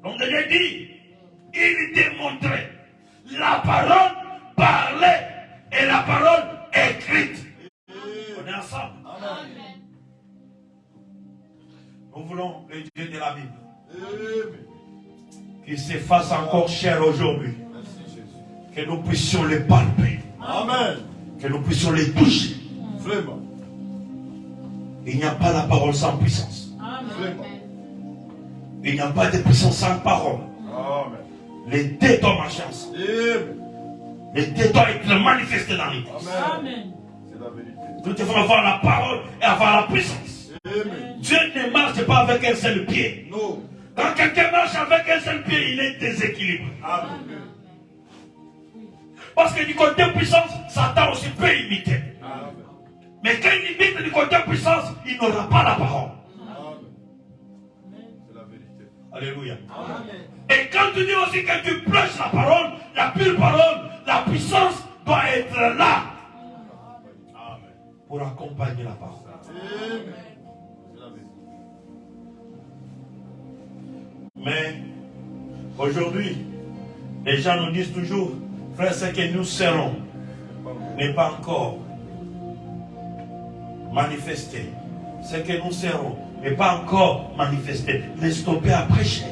l'homme de Dieu dit, il démontrait la parole parlée et la parole écrite. On est ensemble. Amen. Nous voulons le Dieu de la Bible qui se fasse encore cher aujourd'hui. Que nous puissions le palper. Amen. Que nous puissions les toucher. Vraiment. Il n'y a pas la parole sans puissance. Vraiment. Il n'y a pas de puissance sans parole. Amen. Les deux doivent marcher ensemble. Les deux doivent être manifestés dans l'église. Amen. C'est la vérité. Nous devons avoir la parole et avoir la puissance. Amen. Dieu ne marche pas avec un seul pied. Non. Quand quelqu'un marche avec un seul pied, il est déséquilibré. Amen. Parce que du côté puissance, Satan aussi peut imiter. Amen. Mais quand il imite du côté puissance, il n'aura pas la parole. Amen. C'est la vérité. Alléluia. Amen. Et quand tu dis aussi que tu prêches la parole, la pure parole, la puissance doit être là. Amen. Pour accompagner la parole. Amen. C'est la vérité. Mais aujourd'hui, les gens nous disent toujours, frère, ce que nous serons n'est pas encore manifesté. Ce que nous serons n'est pas encore manifesté. Mais stoppez à prêcher.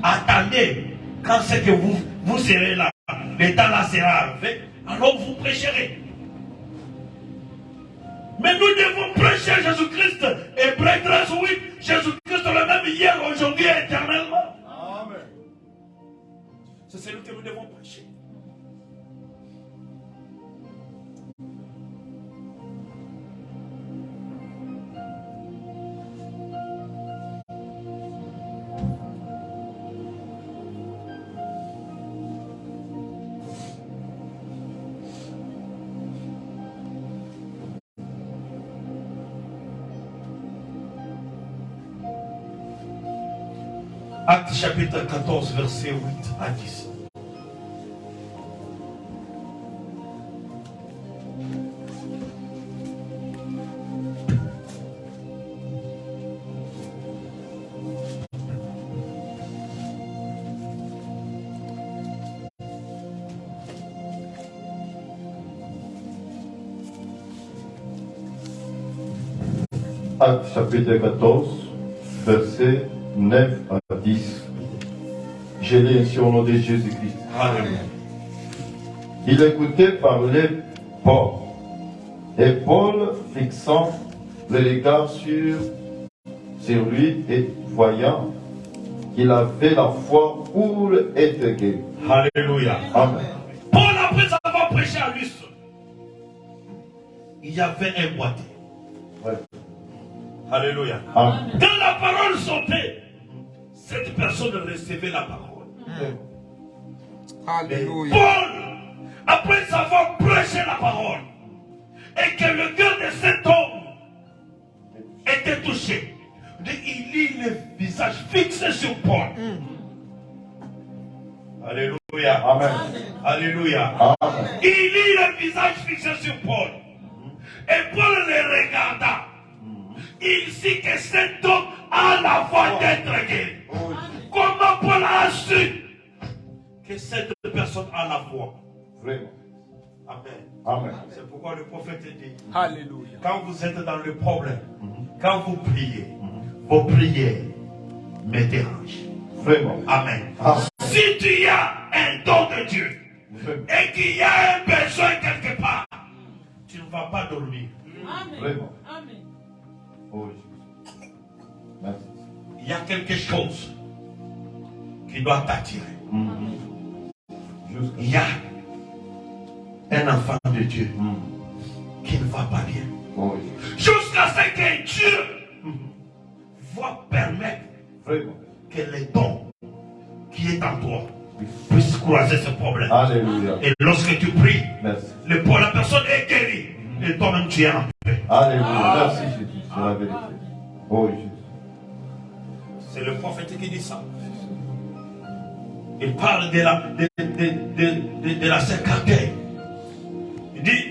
Attendez, quand c'est que vous serez là, le temps là sera arrivé, alors vous prêcherez. Mais nous devons prêcher Jésus-Christ. Hébreux 13, 8, Jésus-Christ le même hier, aujourd'hui et éternellement. Amen. C'est celui que nous devons prêcher. Acte chapitre 14, verset 8 à 10. Acte chapitre 14, verset 9 à 10. Je lis ainsi au nom de Jésus-Christ. Alléluia. Il écoutait parler Paul. Et Paul, fixant le regard sur lui et voyant qu'il avait la foi pour être guéri. Alléluia. Amen. Paul, après avoir prêché à lui seul, il y avait un boîtier. Ouais. Alléluia. Amen. Quand la parole sortait, cette personne recevait la parole. Alléluia. Paul, après avoir prêché la parole, et que le cœur de cet homme était touché, il lit le visage fixé sur Paul. Alléluia. Amen. Alléluia. Amen. Il lit le visage fixé sur Paul. Et Paul le regarda. Il sait que cet homme a la foi d'être guéri. Comment Paul a su que cette personne a la foi? Vraiment. Amen. Amen. C'est pourquoi le prophète dit, Alléluia. quand vous êtes dans le problème, quand vous priez, vos prières me dérangent. Vraiment. Amen. Amen. Si tu as un don de Dieu Vraiment. et qu'il y a un besoin quelque part, tu ne vas pas dormir. Amen. Vraiment. Amen. Oh Jésus. Merci. Il y a quelque chose qui doit t'attirer. Jusqu'à Il y a un enfant de Dieu Mm. qui ne va pas bien. Oh Jésus. Jusqu'à ce que Dieu va permettre Vraiment. que les dons qui est en toi puissent croiser ce problème. Alléluia. Et lorsque tu pries, Merci. la personne est guérie. Et toi-même tu es en paix. Alléluia. Merci Jésus. C'est la vérité. Oh Jésus. C'est le prophète qui dit ça. Il parle de la cinquantaine. Il dit,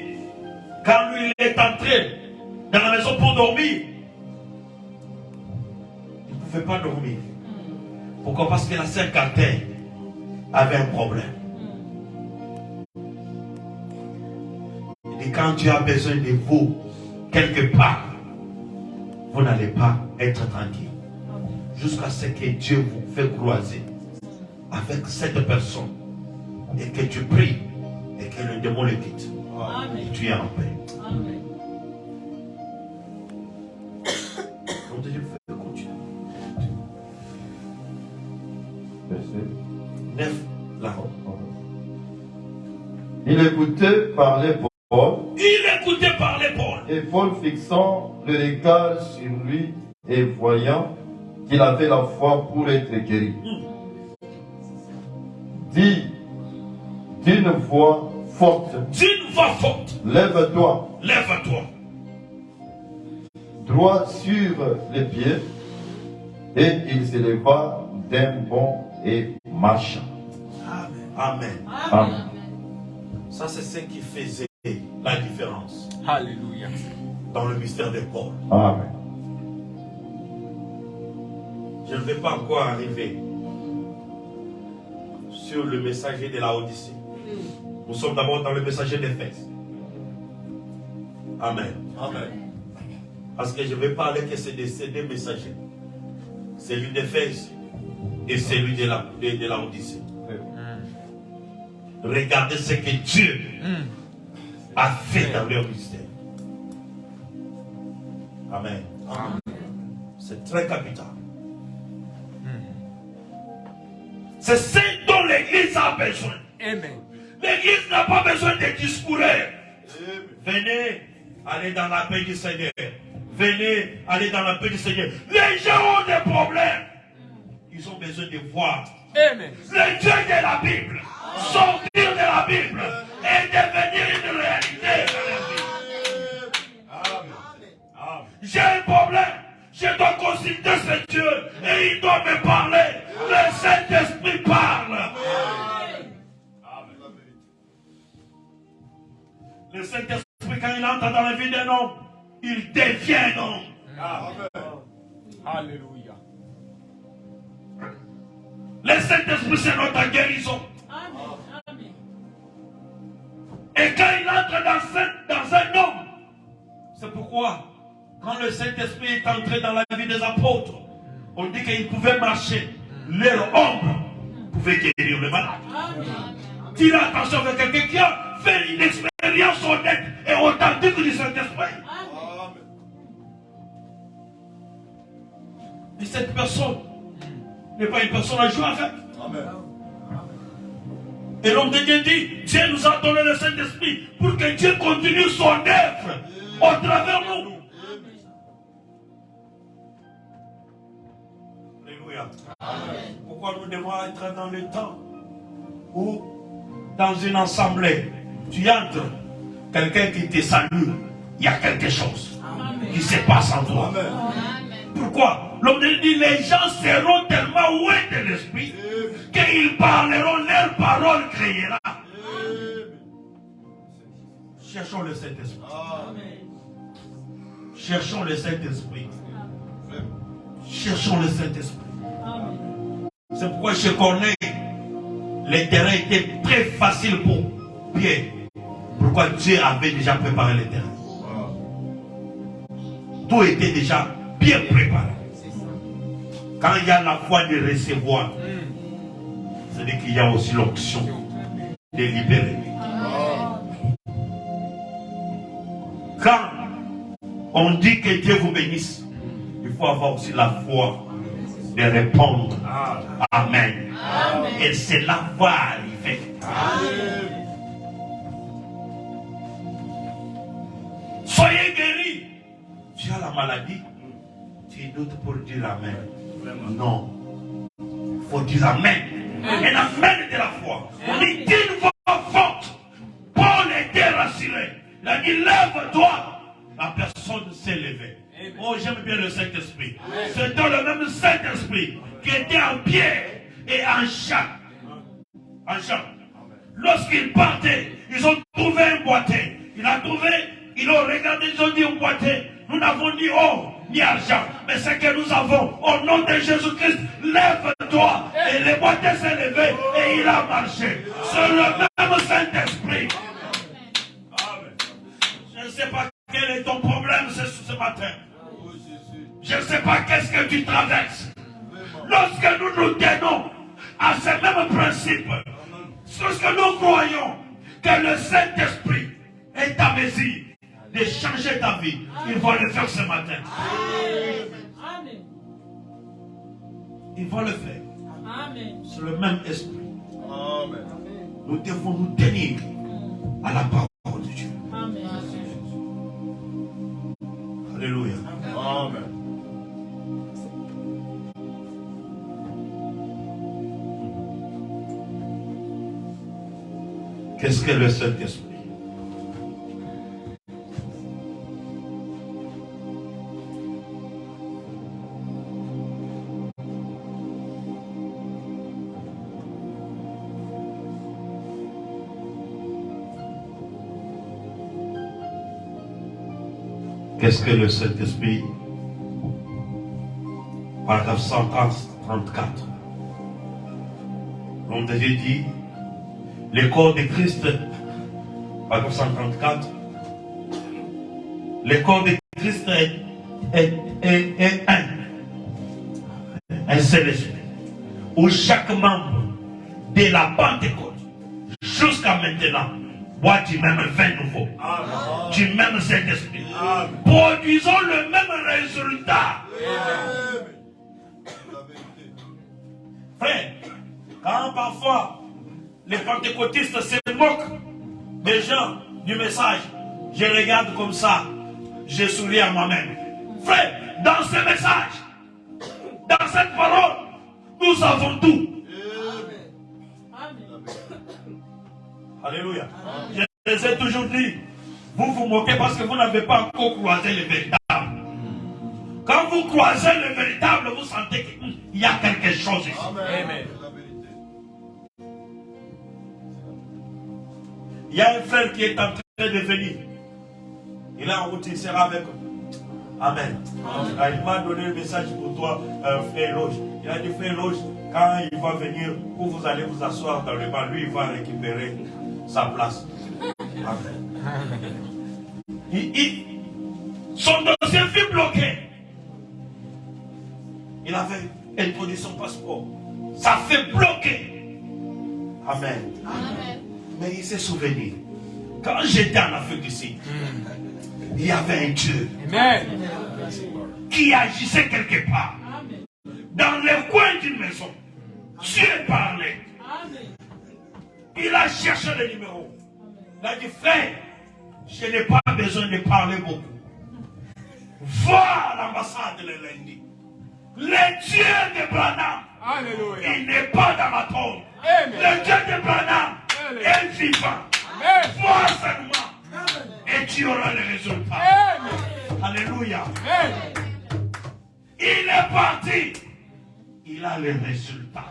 quand lui il est entré dans la maison pour dormir, il ne pouvait pas dormir. Pourquoi? Parce que la cinquantaine avait un problème. Il dit, quand tu as besoin de vous, quelque part, vous n'allez pas être tranquille. Jusqu'à ce que Dieu vous fait croiser avec cette personne et que tu pries et que le démon le quitte. Amen. Et tu es en paix. Amen. Donc je vais continuer. Verset. 9, là. Il écoutait parler Paul, Il écoutait parler Paul. et Paul fixant le regard sur lui et voyant qu'il avait la foi pour être guéri, dit d'une voix forte, D'une voix forte, lève-toi, lève-toi. droit sur les pieds, et il se leva d'un bond et marcha. Amen. Amen. Ça, c'est ce qui faisait la différence Alléluia. dans le mystère de Paul. Amen. Je ne vais pas encore arriver sur le messager de la Odyssée. Nous sommes d'abord dans le messager d'Éphèse. Amen. Amen. Parce que je vais parler que c'est ces deux messagers. Celui d'Éphèse et celui de la Odyssée. Regardez ce que Dieu a fait dans leur mystère. Amen. C'est très capital. C'est ce dont l'Église a besoin. Amen. L'Église n'a pas besoin de discours. Venez, allez dans la paix du Seigneur. Venez, allez dans la paix du Seigneur. Les gens ont des problèmes. Ils ont besoin de voir Amen. le Dieu de la Bible sortir de la Bible et devenir une réalité dans la vie. Amen. J'ai un problème. Je dois consulter ce Dieu et il doit me parler. Le Saint-Esprit parle. Le Saint-Esprit, quand il entre dans la vie d'un homme, il devient un homme. Alléluia. Le Saint-Esprit, c'est notre guérison. Amen. Et quand il entre dans un homme, c'est pourquoi, quand le Saint-Esprit est entré dans la vie des apôtres, on dit qu'ils pouvaient marcher. Leur ombre pouvait guérir le malade. Tire attention avec quelqu'un qui a fait une expérience honnête et authentique du Saint-Esprit. Et cette personne n'est pas une personne à jouer avec. Et l'homme de Dieu dit, Dieu nous a donné le Saint-Esprit pour que Dieu continue son œuvre au travers nous. Alléluia. Pourquoi nous devons être dans le temps où, dans une assemblée, tu entres, quelqu'un qui te salue, il y a quelque chose qui se passe en toi. Pourquoi? L'homme de Dieu dit, les gens seront tellement loin de l'esprit qu'ils parleront, leur parole créera. Cherchons le Saint-Esprit. Cherchons le Saint-Esprit. Cherchons le Saint-Esprit. C'est pourquoi je connais les terrains étaient très faciles pour Pierre. Pourquoi Dieu avait déjà préparé les terrains. Tout était déjà bien préparé. Quand il y a la foi de recevoir, c'est-à-dire qu'il y a aussi l'option de libérer. Quand on dit que Dieu vous bénisse, il faut avoir aussi la foi de répondre. Amen. Et cela va arriver. Soyez guéris. Tu as la maladie, tu doutes pour dire Amen. Non. Il faut dire Amen. Et l'Amen de la foi. On dit d'une voix forte. Paul était rassuré. Il a dit lève-toi. La personne s'est levée. Oh, j'aime bien le Saint-Esprit. C'est dans le même Saint-Esprit qui était en Pierre et en Jean. Lorsqu'ils partaient, ils ont trouvé un boîtier. Ils ont regardé, ils ont dit un boîtier. Nous n'avons ni or, ni argent. Mais ce que nous avons, au nom de Jésus-Christ, lève-toi. Et le boîtier s'est levé et il a marché. C'est le même Saint-Esprit. Je ne sais pas quel est ton problème ce matin. Je ne sais pas qu'est-ce que tu traverses. Lorsque nous nous tenons à ce même principe, lorsque nous croyons que le Saint-Esprit est à mesure de changer ta vie, il va le faire ce matin. Il va le faire. C'est le même esprit. Nous devons nous tenir à la parole de Dieu. Alléluia. Amen. Qu'est-ce que le Saint-Esprit? Qu'est-ce que le Saint-Esprit? Paragraphe 134. On a dit le corps de Christ, paragraphe 134. Le corps de Christ est un seul esprit, où chaque membre de la Pentecôte jusqu'à maintenant boit du même vin nouveau, du même Saint-Esprit, produisons le même résultat. Frère, quand parfois les pentecôtistes se moquent des gens du message, je regarde comme ça, je souris à moi-même. Frère, dans ce message, dans cette parole, nous avons tout. Alléluia. Je les ai toujours dit, vous vous moquez parce que vous n'avez pas encore croisé le véritable. Quand vous croisez le véritable, vous sentez qu'il y a quelque chose ici. Amen. Il y a un frère qui est en train de venir. Il est en route, il sera avec nous. Amen. Il m'a donné le message pour toi, frère Loge. Il a dit, frère Loge, quand il va venir, où vous allez vous asseoir dans le banc, lui, il va récupérer sa place. Amen. Son dossier fut bloqué. Il avait introduit son passeport. Ça fait bloquer. Amen. Mais il s'est souvenu. Quand j'étais en Afrique ici, il y avait un Dieu qui agissait quelque part. Dans le coin d'une maison. Dieu parlait. Il a cherché le numéro. Il a dit, frère, je n'ai pas besoin de parler beaucoup. Va à l'ambassade le lundi. Le Dieu de Branham, il n'est pas dans ma tombe. Le Dieu de Branham est vivant. Vois seulement et tu auras le résultat. Alléluia. Il est parti. Il a le résultat.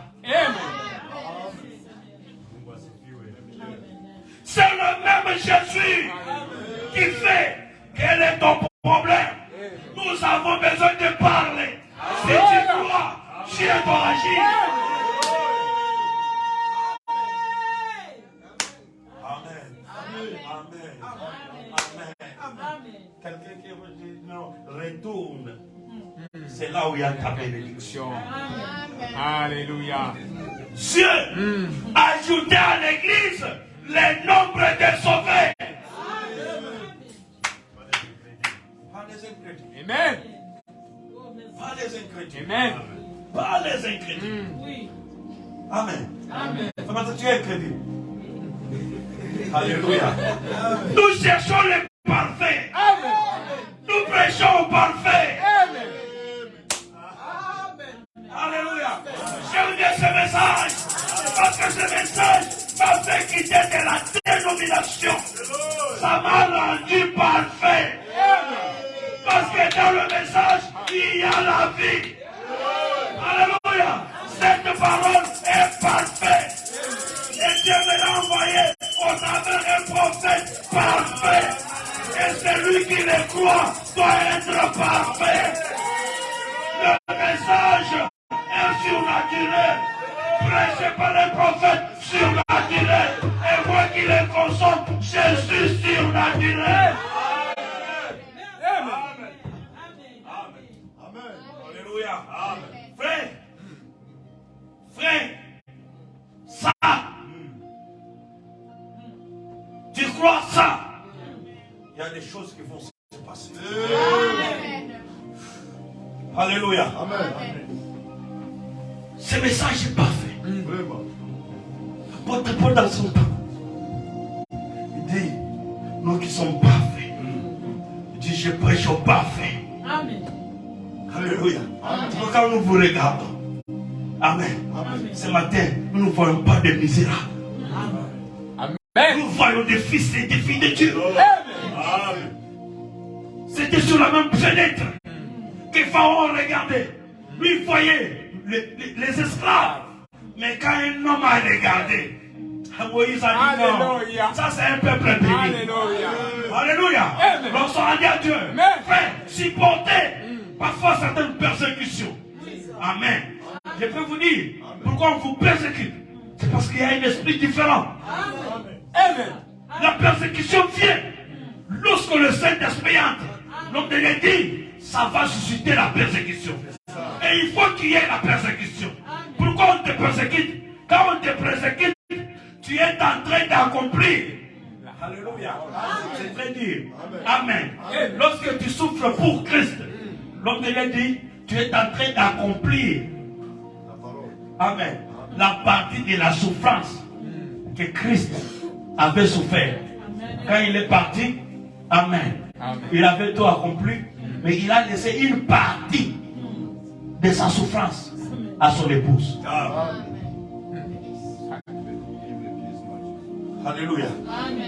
C'est le même Jésus qui fait quel est ton problème. Nous avons besoin de parler. Si tu crois, Dieu doit agir. Amen. Amen. Quelqu'un qui veut dire non, retourne. C'est là où il y a ta bénédiction. Alléluia. Dieu ajoutait à l'église les nombres des sauvés. Pas les incrédules. Amen. Pas les incrédules. Amen. Pas les incrédules. Oui. Amen. Amen. Comment tu es incrédule? Alléluia. Nous cherchons les parfaits. Amen. Nous prêchons au parfait. Amen. Alléluia. J'aime bien ce message. Parce que ce message m'a fait quitter de la dénomination. Ça m'a rendu parfait. Parce que dans le message, il y a la vie. Alléluia. Cette parole est parfaite. Et Dieu me l'a envoyé au travers un prophète parfait. Et celui qui le croit doit être parfait. Le message est surnaturel. Prêché par les prophètes surnaturel. Et moi qui les consomme, je suis surnaturel. Amen. Amen. Alléluia. Frère, ça, tu crois ça? Il y a des choses qui vont se passer. Alléluia. Ce message est parfait. L'apôtre Paul dans son temps, il dit, nous qui sommes parfaits, il dit, je prêche au parfait. Amen. Alléluia. Quand nous vous regardons, Amen. Ce matin, nous ne voyons pas de misérables. Amen. Nous voyons des fils et des filles de Dieu. Amen. C'était sur la même fenêtre que Pharaon regardait. Lui, il voyait les esclaves. Mais quand un homme a regardé, Moïse a dit non. Alléluia. Ça, c'est un peuple béni. Alléluia. Alléluia. Amen. Lorsqu'on a dit à Dieu, Amen. frère, supportez parfois certaines persécutions. Amen. Je peux vous dire pourquoi on vous persécute. C'est parce qu'il y a un esprit différent. Amen. La persécution vient lorsque le Saint-Esprit entre. L'homme de Dieu dit, ça va susciter la persécution. Et il faut qu'il y ait la persécution. Pourquoi on te persécute? Quand on te persécute, tu es en train d'accomplir. Alléluia. C'est très dur. Amen. Et lorsque tu souffres pour Christ, l'homme de Dieu dit, tu es en train d'accomplir. Amen. La partie de la souffrance que Christ avait souffert. Quand il est parti, Amen. Il avait tout accompli, mais il a laissé une partie de sa souffrance à son épouse. Alléluia.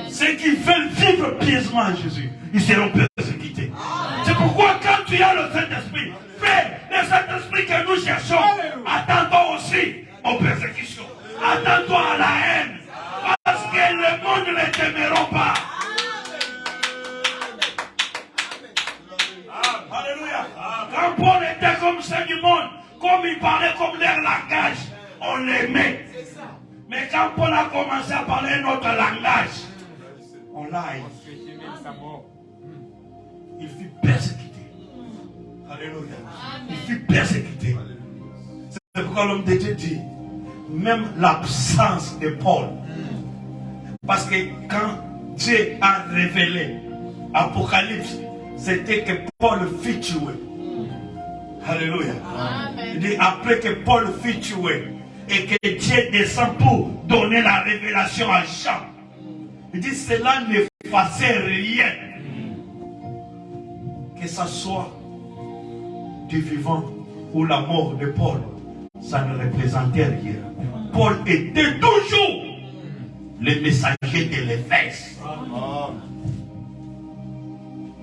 Ceux qui veulent vivre pieusement en Jésus, ils seront persécutés. C'est pourquoi quand tu as le Saint-Esprit, frère, le Saint-Esprit que nous cherchons, attends-toi aussi aux persécutions. Attends-toi à la haine. Parce que le monde ne t'aimeront pas. Alléluia. Quand Paul était comme ceux du monde, comme il parlait comme leur langage, on l'aimait. Mais quand Paul a commencé à parler notre langage, on l'a haï. Il fut persécuté. Alléluia. Il fut persécuté. C'est pourquoi l'homme de Dieu dit, même l'absence de Paul. Parce que quand Dieu a révélé Apocalypse, c'était que Paul fut tué. Alléluia. Il dit après que Paul fut tué et que Dieu descend pour donner la révélation à Jean. Il dit cela n'effaçait rien. Que ce soit du vivant ou la mort de Paul, ça ne représentait rien. Paul était toujours le messager de l'Éphèse.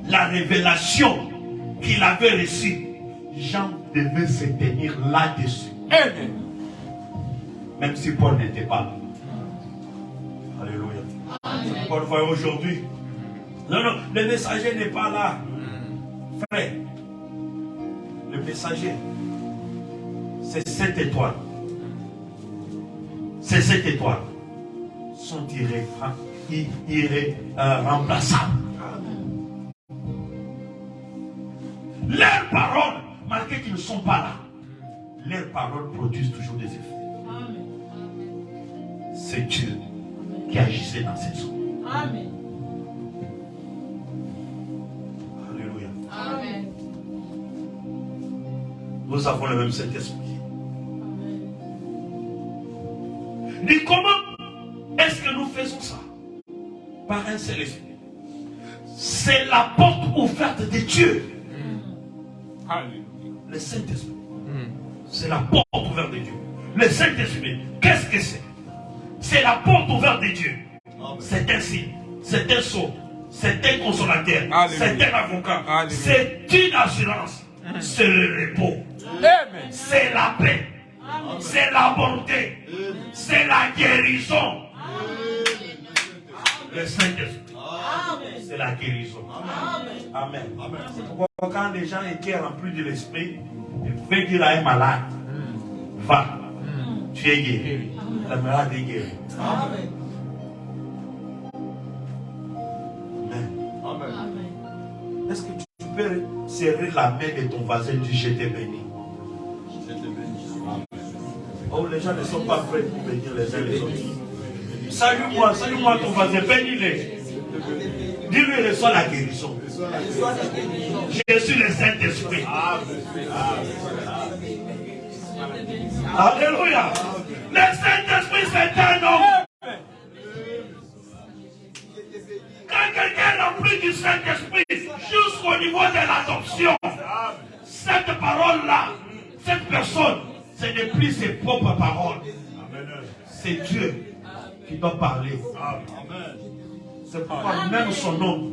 La révélation qu'il avait reçue, Jean devait se tenir là-dessus. Amen. Même si Paul n'était pas là. Alléluia. Paul voit aujourd'hui. Non, non, le messager n'est pas là. Frère, le messager, c'est cette étoile. C'est cette étoile. Sont irremplaçables. Leurs paroles, malgré qu'ils ne sont pas là, leurs paroles produisent toujours des effets. Amen. C'est Dieu qui agissait dans ces eaux. Amen. Alléluia. Amen. Nous avons le même Saint-Esprit. Amen. Mais comment est-ce que nous faisons ça? Par un seul esprit. C'est la porte ouverte de Dieu. Alléluia. Le Saint-Esprit. C'est la porte ouverte de Dieu. Le Saint-Esprit, qu'est-ce que c'est? C'est la porte ouverte de Dieu. C'est un signe, c'est un sceau, c'est un consolateur, Alléluia. c'est un avocat, Alléluia. c'est une assurance, c'est le repos, Amen. c'est la paix, c'est la bonté, c'est la guérison. Le Saint-Esprit, c'est la guérison. Amen. C'est pourquoi quand les gens étaient remplis de l'esprit, ils pouvaient dire à un malade, va, tu es guéri. Le malade est guéri. Amen. Amen. Amen. Est-ce que tu peux serrer la main de ton voisin et dire je t'ai béni? Oh, les gens ne sont pas prêts pour bénir les uns les autres. Salue-moi ton voisin, bénis-les. Dis-lui, reçois la guérison. Je suis le Saint-Esprit. Alléluia. Le Saint-Esprit, c'est un homme. Quand quelqu'un n'a plus du Saint-Esprit, jusqu'au niveau de l'adoption, cette parole-là, cette personne, ce n'est plus ses propres paroles. C'est Dieu qui doit parler. C'est pourquoi même son nom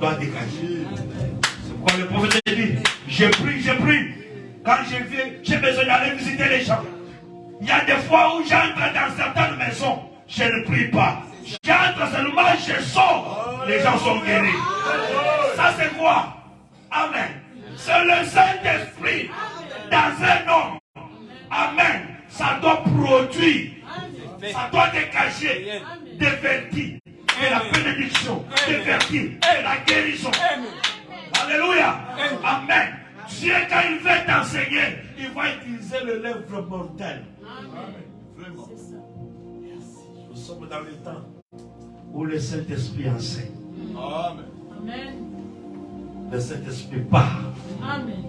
doit dégager. C'est pourquoi le prophète dit, j'ai pris. Quand j'ai besoin d'aller visiter les gens. Il y a des fois où j'entre dans certaines maisons, je ne prie pas. J'entre seulement, je sors, les gens sont guéris. Ça c'est quoi? Amen. C'est le Saint-Esprit dans un homme. Amen. Ça doit produire, ça doit dégager des vertus et la bénédiction, des vertus et la guérison. Alléluia. Amen. Dieu, quand il veut t'enseigner, il va utiliser le lèvre mortel. Vraiment. Nous sommes dans le temps où le Saint-Esprit enseigne. Amen. Le Saint-Esprit parle. Amen.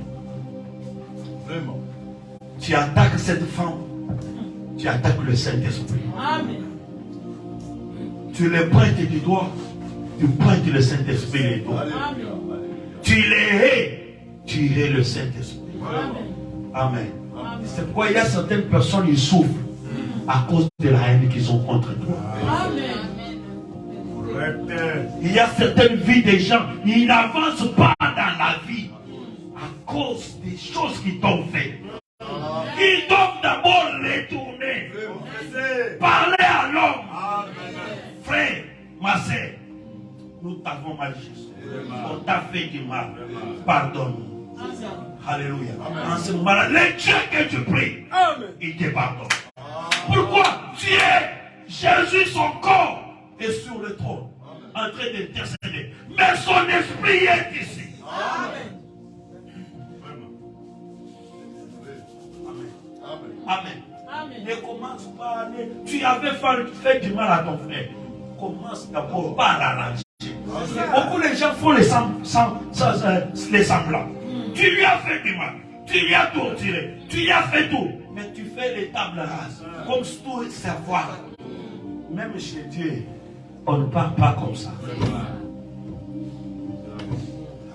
Vraiment. Tu attaques cette femme, tu attaques le Saint-Esprit. Amen. Tu le pointes du doigt, tu pointes le Saint-Esprit les doigts. Amen. Tu les hais, tu hais le Saint-Esprit. Amen. Amen. C'est pourquoi il y a certaines personnes qui souffrent à cause de la haine qu'ils ont contre toi. Amen. Il y a certaines vies des gens, ils n'avancent pas dans la vie à cause des choses qu'ils t'ont fait. Ils doivent d'abord les tourner. Parler à l'homme. Frère, ma soeur, nous t'avons mal juste. On t'a fait du mal. Pardonne-nous. Alléluia. En ce moment-là, le Dieu que tu pries, il te pardonne. Pourquoi? Tu es Jésus, son corps est sur le trône, en train d'intercéder. Mais son esprit est ici. Amen. Amen. Ne commence pas à aller. Tu avais fait du mal à ton frère. Commence d'abord par l'arranger. Beaucoup de gens font les semblants. Tu lui as fait du mal. Tu lui as torturé. Tu lui as fait tout. Mais tu fais les tables rases. Comme tout savoir. Même chez Dieu, on ne parle pas comme ça.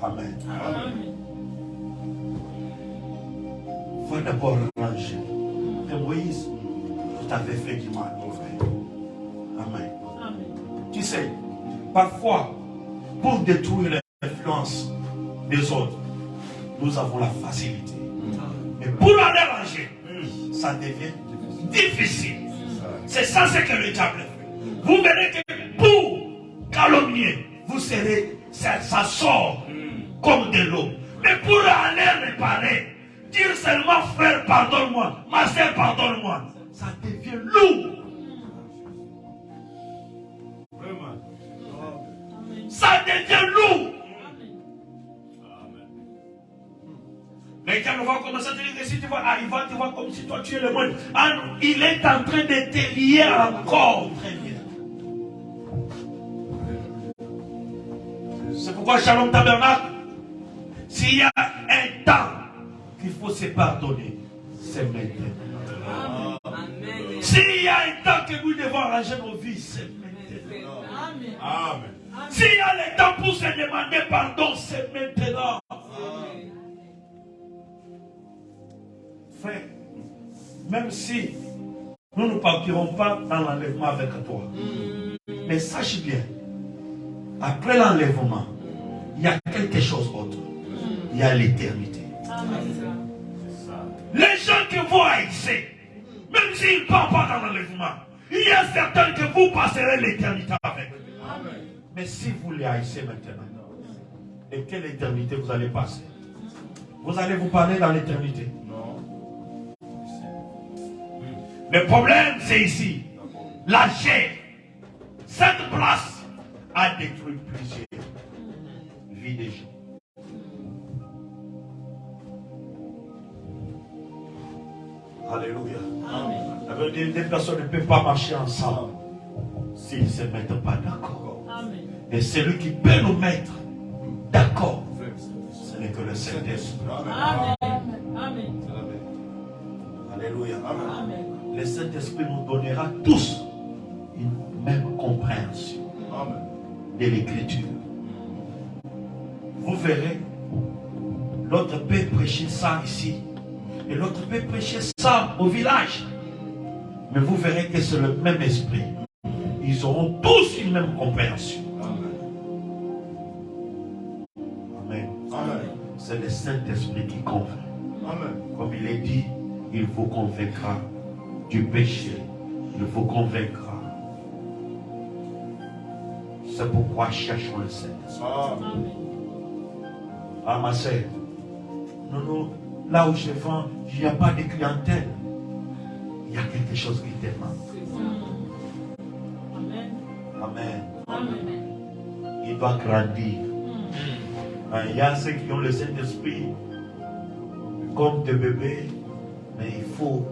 Amen. Il faut d'abord ranger. Mais Moïse, tu t'avais fait du mal, mon frère. Amen. Tu sais, parfois, pour détruire l'influence des autres, nous avons la facilité. Mais pour aller ranger, ça devient difficile. C'est ça ce que le diable fait. Vous verrez que pour calomnier, vous serez, ça sort comme de l'eau. Mais pour aller réparer, dire seulement frère pardonne-moi, ma soeur pardonne-moi, ça devient lourd. Ça devient lourd. quelqu'un va commencer à te dire que si tu vas, il va te voir comme si toi tu es le moindre. Il est en train de te lier encore. Très bien. C'est pourquoi Shalom Tabernacle, s'il y a un temps qu'il faut se pardonner, c'est maintenant. S'il y a un temps que nous devons arranger nos vies, c'est maintenant. Amen. Amen. S'il y a le temps pour se demander pardon, c'est maintenant. Frère, même si nous ne partirons pas dans l'enlèvement avec toi, mais sache bien, après l'enlèvement, il y a quelque chose d'autre. Il y a l'éternité. Les gens que vous haïssez, même s'ils ne partent pas dans l'enlèvement, il y a certains que vous passerez l'éternité avec. Amen. Mais si vous les haïssez maintenant, de quelle éternité vous allez passer? Vous allez vous parler dans l'éternité. Non. Le problème, c'est ici. La chair, cette place, a détruit plusieurs vies des gens. Alléluia. Ça veut dire que des personnes ne peuvent pas marcher ensemble s'ils ne se mettent pas d'accord. Amen. Et celui qui peut nous mettre d'accord, ce n'est que le Saint-Esprit. Amen. Amen. Alléluia. Amen. Le Saint-Esprit nous donnera tous une même compréhension de l'Écriture. Vous verrez, l'autre peut prêcher ça ici, et l'autre peut prêcher ça au village. Mais vous verrez que c'est le même esprit. Ils auront tous une même compréhension. Amen. C'est le Saint-Esprit qui convainc. Comme il est dit, il vous convaincra du péché. Il vous convaincra. C'est pourquoi cherchons le Saint-Esprit. Amen. Ah, ma sœur, non, là où je vends, il n'y a pas de clientèle. Il y a quelque chose qui te manque. Amen. Amen. Amen. Il doit grandir. Il y a ceux qui ont le Saint-Esprit comme des bébés, mais il faut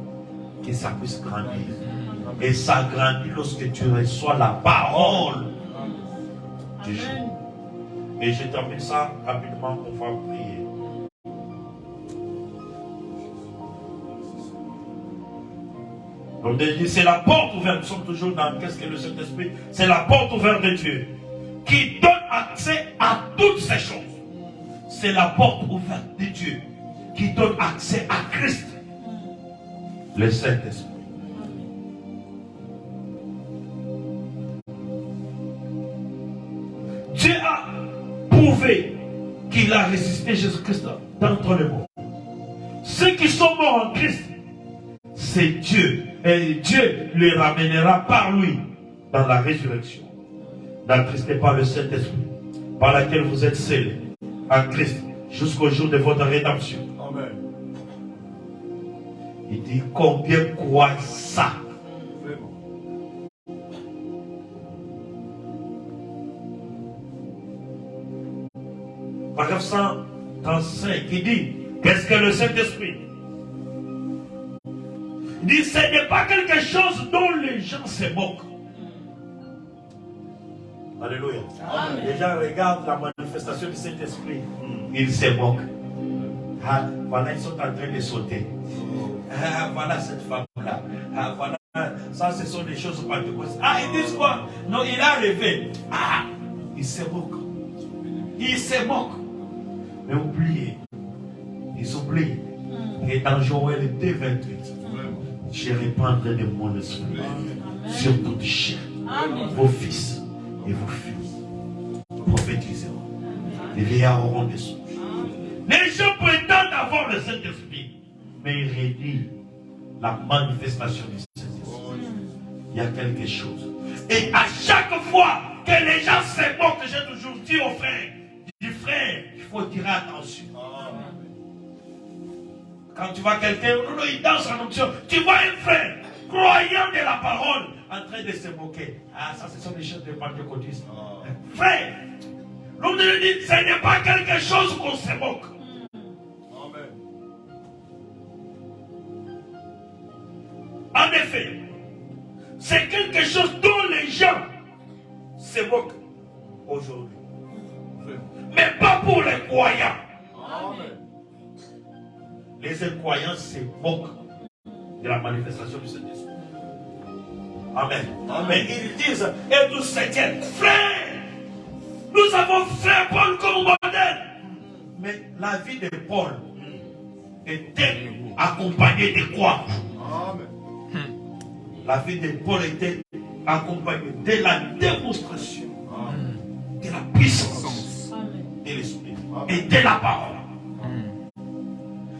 que ça puisse grandir. Et ça grandit lorsque tu reçois la parole du jour. Amen. Et je termine ça rapidement, on va prier. Donc c'est la porte ouverte, nous sommes toujours dans qu'est-ce que le Saint-Esprit? C'est la porte ouverte de Dieu qui donne accès à toutes ces choses. C'est la porte ouverte de Dieu qui donne accès à Christ, le Saint-Esprit. Dieu a prouvé qu'il a résisté Jésus-Christ d'entre les morts. Ceux qui sont morts en Christ, c'est Dieu. Et Dieu les ramènera par lui dans la résurrection. N'attristez pas le Saint-Esprit, par laquelle vous êtes scellés en Christ jusqu'au jour de votre rédemption. Amen. Il dit combien croient ça. Paragraphe 135, il dit, qu'est-ce que le Saint-Esprit? Il dit, ce n'est pas quelque chose dont les gens se moquent. Alléluia. Amen. Les gens regardent la manifestation du Saint-Esprit. Ils se moquent. Ah, voilà, ils sont en train de sauter. Ah, voilà cette femme-là. Ah, voilà, ça, ce sont des choses pentecôtales. Ah, ils disent quoi? Non, il a rêvé. Ah, ils se moquent. Ils se moquent. Mais oubliez, ils oublient que dans Joël 2:28, je répandrai de mon esprit sur toute chair. Amen. Vos fils et vos filles prophétiseront. Les vieillards auront des songes. Les gens prétendent avoir le Saint-Esprit, mais ils réduisent la manifestation du Saint-Esprit. Il y a quelque chose. Et à chaque fois que les gens se moquent, j'ai toujours dit aux frères, il faut tirer attention. Quand tu vois quelqu'un, il danse en onction, tu vois un frère croyant de la parole en train de se moquer. Ah, ça, ce sont des choses de pentecôtistes. Frère, l'homme de Dieu dit, ce n'est pas quelque chose qu'on se moque. Amen. En effet, c'est quelque chose dont les gens se moquent aujourd'hui. Mais pas pour les croyants. Les incroyants se moquent de la manifestation du Saint-Esprit. Amen. Amen. Ils disent, et nous chrétiens, frère, nous avons fait Paul comme modèle. Mais la vie de Paul était accompagnée de quoi? La vie de Paul était accompagnée de la démonstration de la puissance de l'Esprit et de la parole.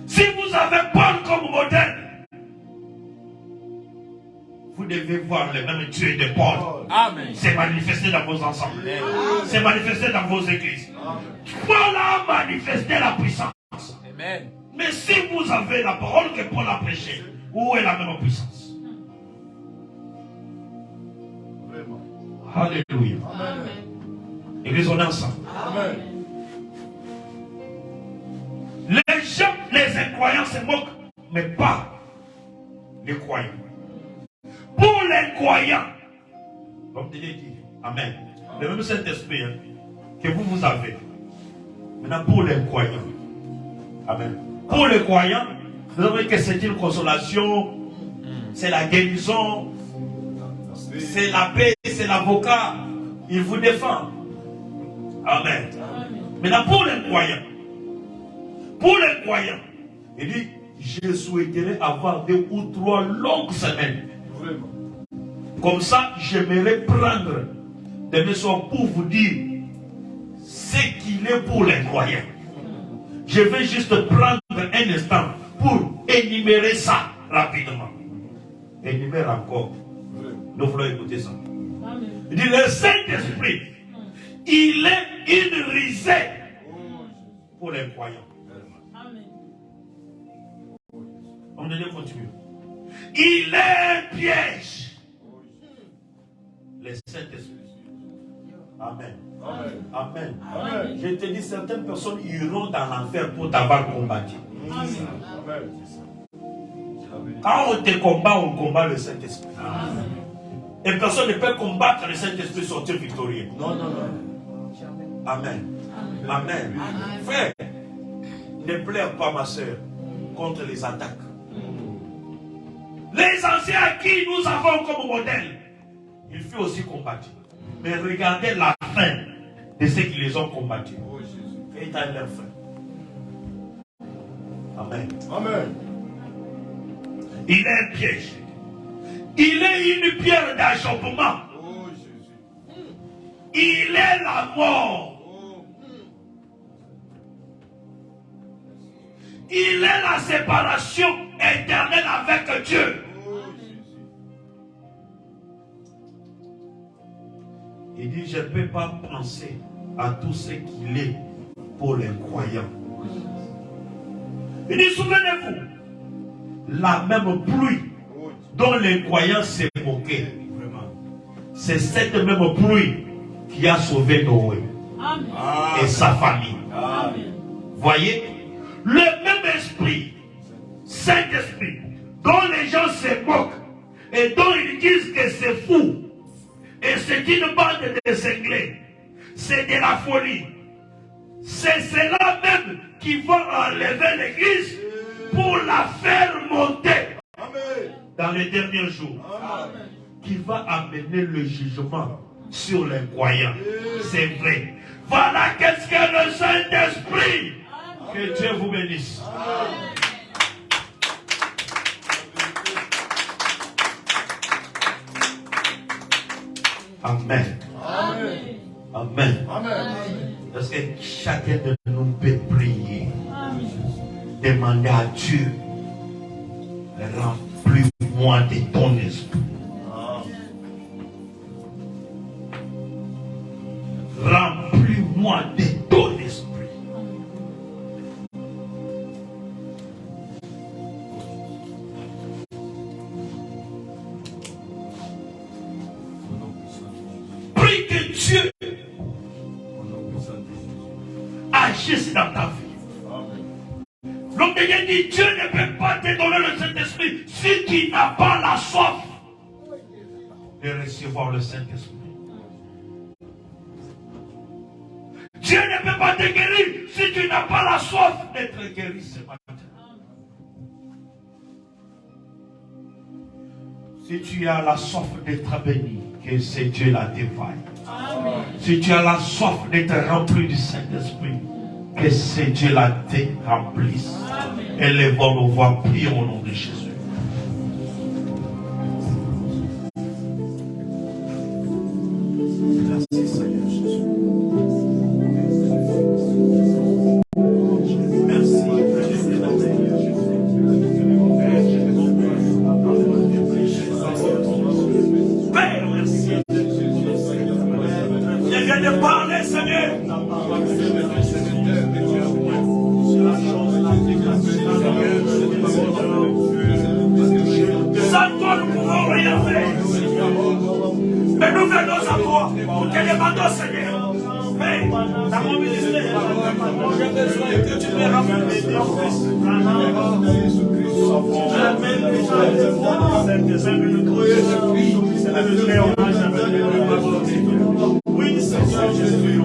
Si vous avez Paul comme modèle, vous devez voir le même Dieu de Paul. C'est manifesté dans vos ensembles. C'est manifesté dans vos églises. Paul a manifesté la puissance. Amen. Mais si vous avez la parole que Paul a prêchée, où est la même puissance? Alléluia. Église, on est ensemble. Les gens, les incroyants se moquent, mais pas les croyants. Pour les croyants, comme Dieu dit, Amen. Le même Saint-Esprit que vous avez. Maintenant, pour les croyants, Amen. Pour les croyants, vous savez que c'est une consolation, c'est la guérison, c'est la paix, c'est l'avocat. Il vous défend. Amen. Maintenant, pour les croyants, il dit, je souhaiterais avoir 2 ou 3 longues semaines. Comme ça, j'aimerais prendre des leçons pour vous dire ce qu'il est pour les croyants. Je vais juste prendre un instant pour énumérer ça rapidement. Énumère encore. Nous voulons écouter ça. Il dit, le Saint-Esprit, il est une risée pour les croyants. On devait continuer. Il est un piège. Le Saint-Esprit. Amen. Amen. Amen. Je te dis, certaines personnes iront dans l'enfer pour t'avoir combattu. Quand on te combat, on combat le Saint-Esprit. Et personne ne peut combattre le Saint-Esprit et sortir victorieux. Non. Amen. Amen. Frère, ne pleure pas, ma soeur, contre les attaques. Les anciens à qui nous avons comme modèle, il faut aussi combattre. Mais regardez la fin de ceux qui les ont combattus. Et dans leur fin. Amen. Amen. Il est un piège. Il est une pierre d'achoppement. Il est la mort. Il est la séparation éternelle avec Dieu. Il dit, je ne peux pas penser à tout ce qu'il est pour les croyants. Il dit, souvenez-vous, la même pluie dont les croyants se moquaient, c'est cette même pluie qui a sauvé Noé et sa famille. Voyez, le même esprit, Saint-Esprit, dont les gens se moquent et dont ils disent que c'est fou, et c'est une bande de cinglés, c'est de la folie. C'est cela même qui va enlever l'église pour la faire monter dans les derniers jours. Qui va amener le jugement sur les croyants. C'est vrai. Voilà qu'est-ce que le Saint-Esprit. Que Dieu vous bénisse. Amen. Amen. Parce que chacun de nous peut prier. Demander à Dieu, remplis-moi de ton esprit. Remplis-moi de ton esprit. Prie que Dieu agisse dans ta vie. L'homme de Dieu dit, Dieu ne peut pas te donner le Saint-Esprit Saint-Esprit, si tu n'as pas la soif de recevoir le Saint-Esprit, Dieu ne peut pas te guérir si tu n'as pas la soif d'être guéri ce matin. Si tu as la soif d'être béni, que c'est Dieu la dévoile. Si tu as la soif d'être rempli du Saint-Esprit, que c'est Dieu la remplisse. Élevons nos voix, prions au nom de Jésus. Merci Seigneur Jésus. Père, merci. Je viens de parler, Seigneur. Sans toi, nous ne pouvons rien faire. Mais nous venons à toi pour te demander, Seigneur. Père, dans mon ministère, j'ai besoin que tu me ramènes les oui, Seigneur Jésus,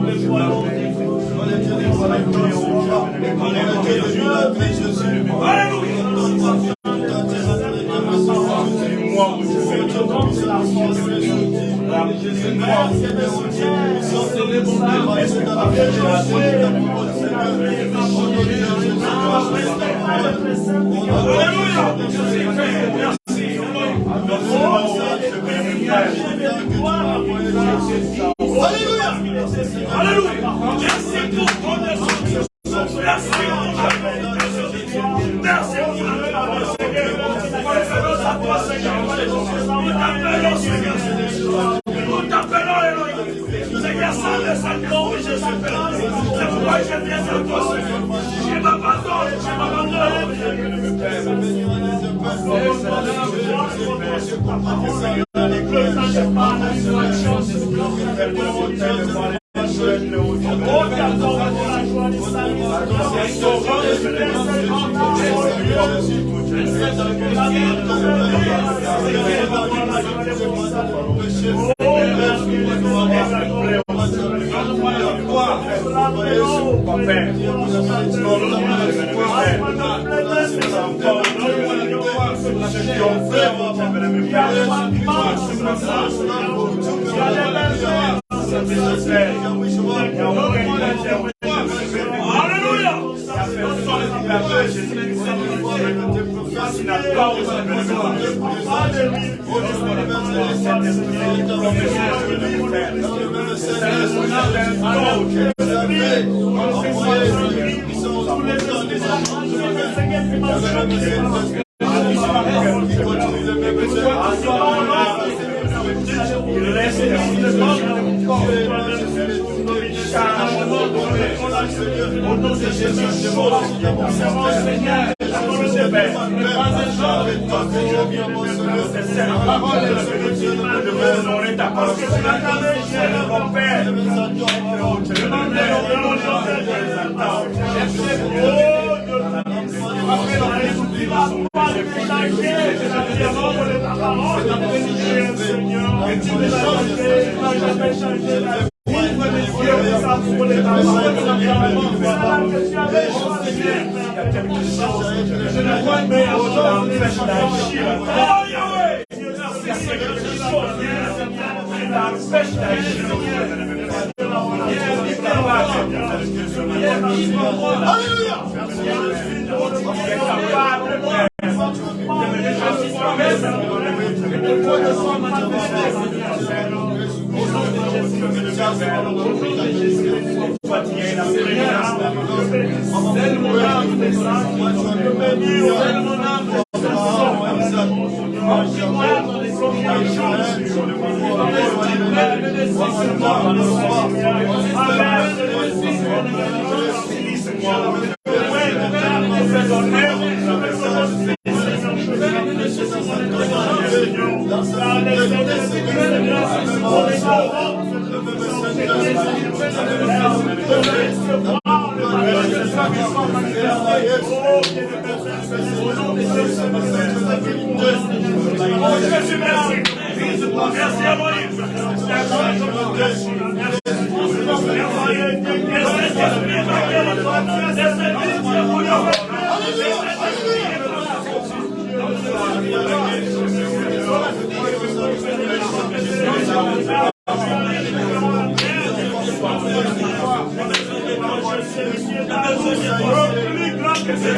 plus grand que ce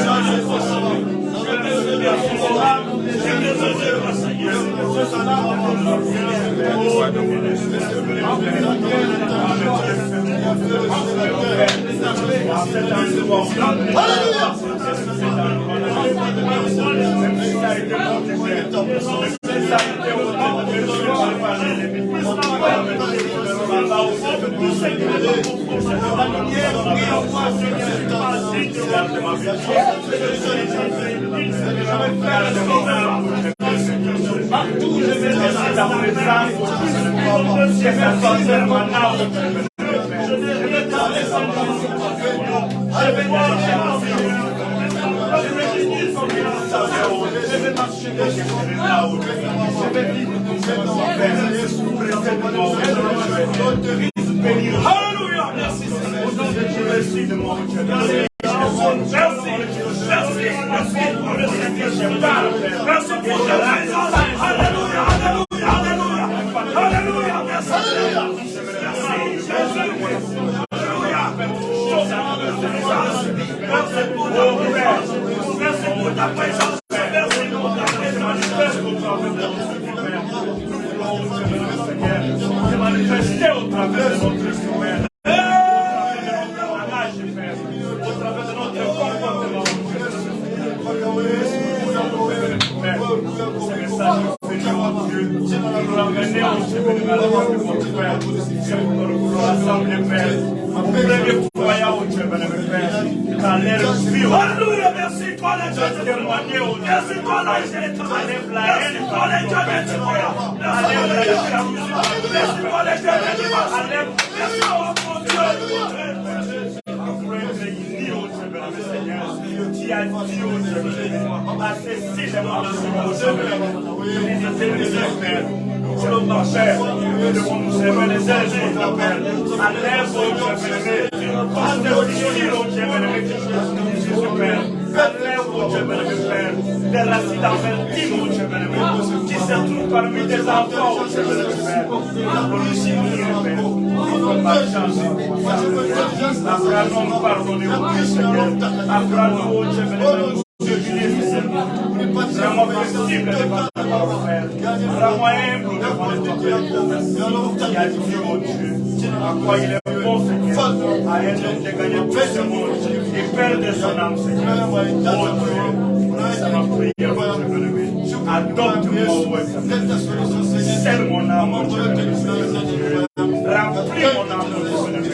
partout je vais rester dans mes âmes, je vais sortir mon âme. Alléluia, merci Seigneur. De mon Dieu. Merci pour le Seigneur. Merci pour ta présence. Alléluia, alléluia, alléluia. Alléluia, merci. Merci pour ta présence. Merci pour ta présence. Manifester au travers de notre instrument. Au travers de notre comportement. Ce message Dieu, nous ramener au tribunal de mon Père, pour rassembler Père, mon premier croyant au tribunal de Père, quand l'air vit. Alléluia, merci toi les dieux de témoigner au Dieu, merci toi les dieux de témoigner, merci toi les dieux de témoigner, merci toi les dieux de témoigner, merci mon Dieu. Réunis au tribunal du Seigneur, qui a dit au tribunal, assaisissez-moi au tribunal. C'est notre Père, nous devons nous servir les uns et les autres, Père. Enlève au Dieu bénémoine, constitue au Dieu bénémoine, Père. Enlève au Dieu bénémoine, Père, des racines averties au Dieu bénémoine, qui se trouvent parmi des enfants au Dieu bénémoine, Père. Pour nous signer, Père, il ne faut pas changer. Apprends-nous pardonner au Dieu, Seigneur. Apprends-nous au Dieu bénémoine. Rends-moi flexible devant ta parole, Père. Rends-moi humble devant ton Père. Qui a dit au Dieu, à quoi il est bon, Seigneur, à un homme de gagner tout ce monde et perdre son âme, Seigneur. Oh Dieu, c'est ma prière, je veux lever. Adopte-moi, ouais, scelle mon âme, je veux lever. Remplis mon âme, je veux lever.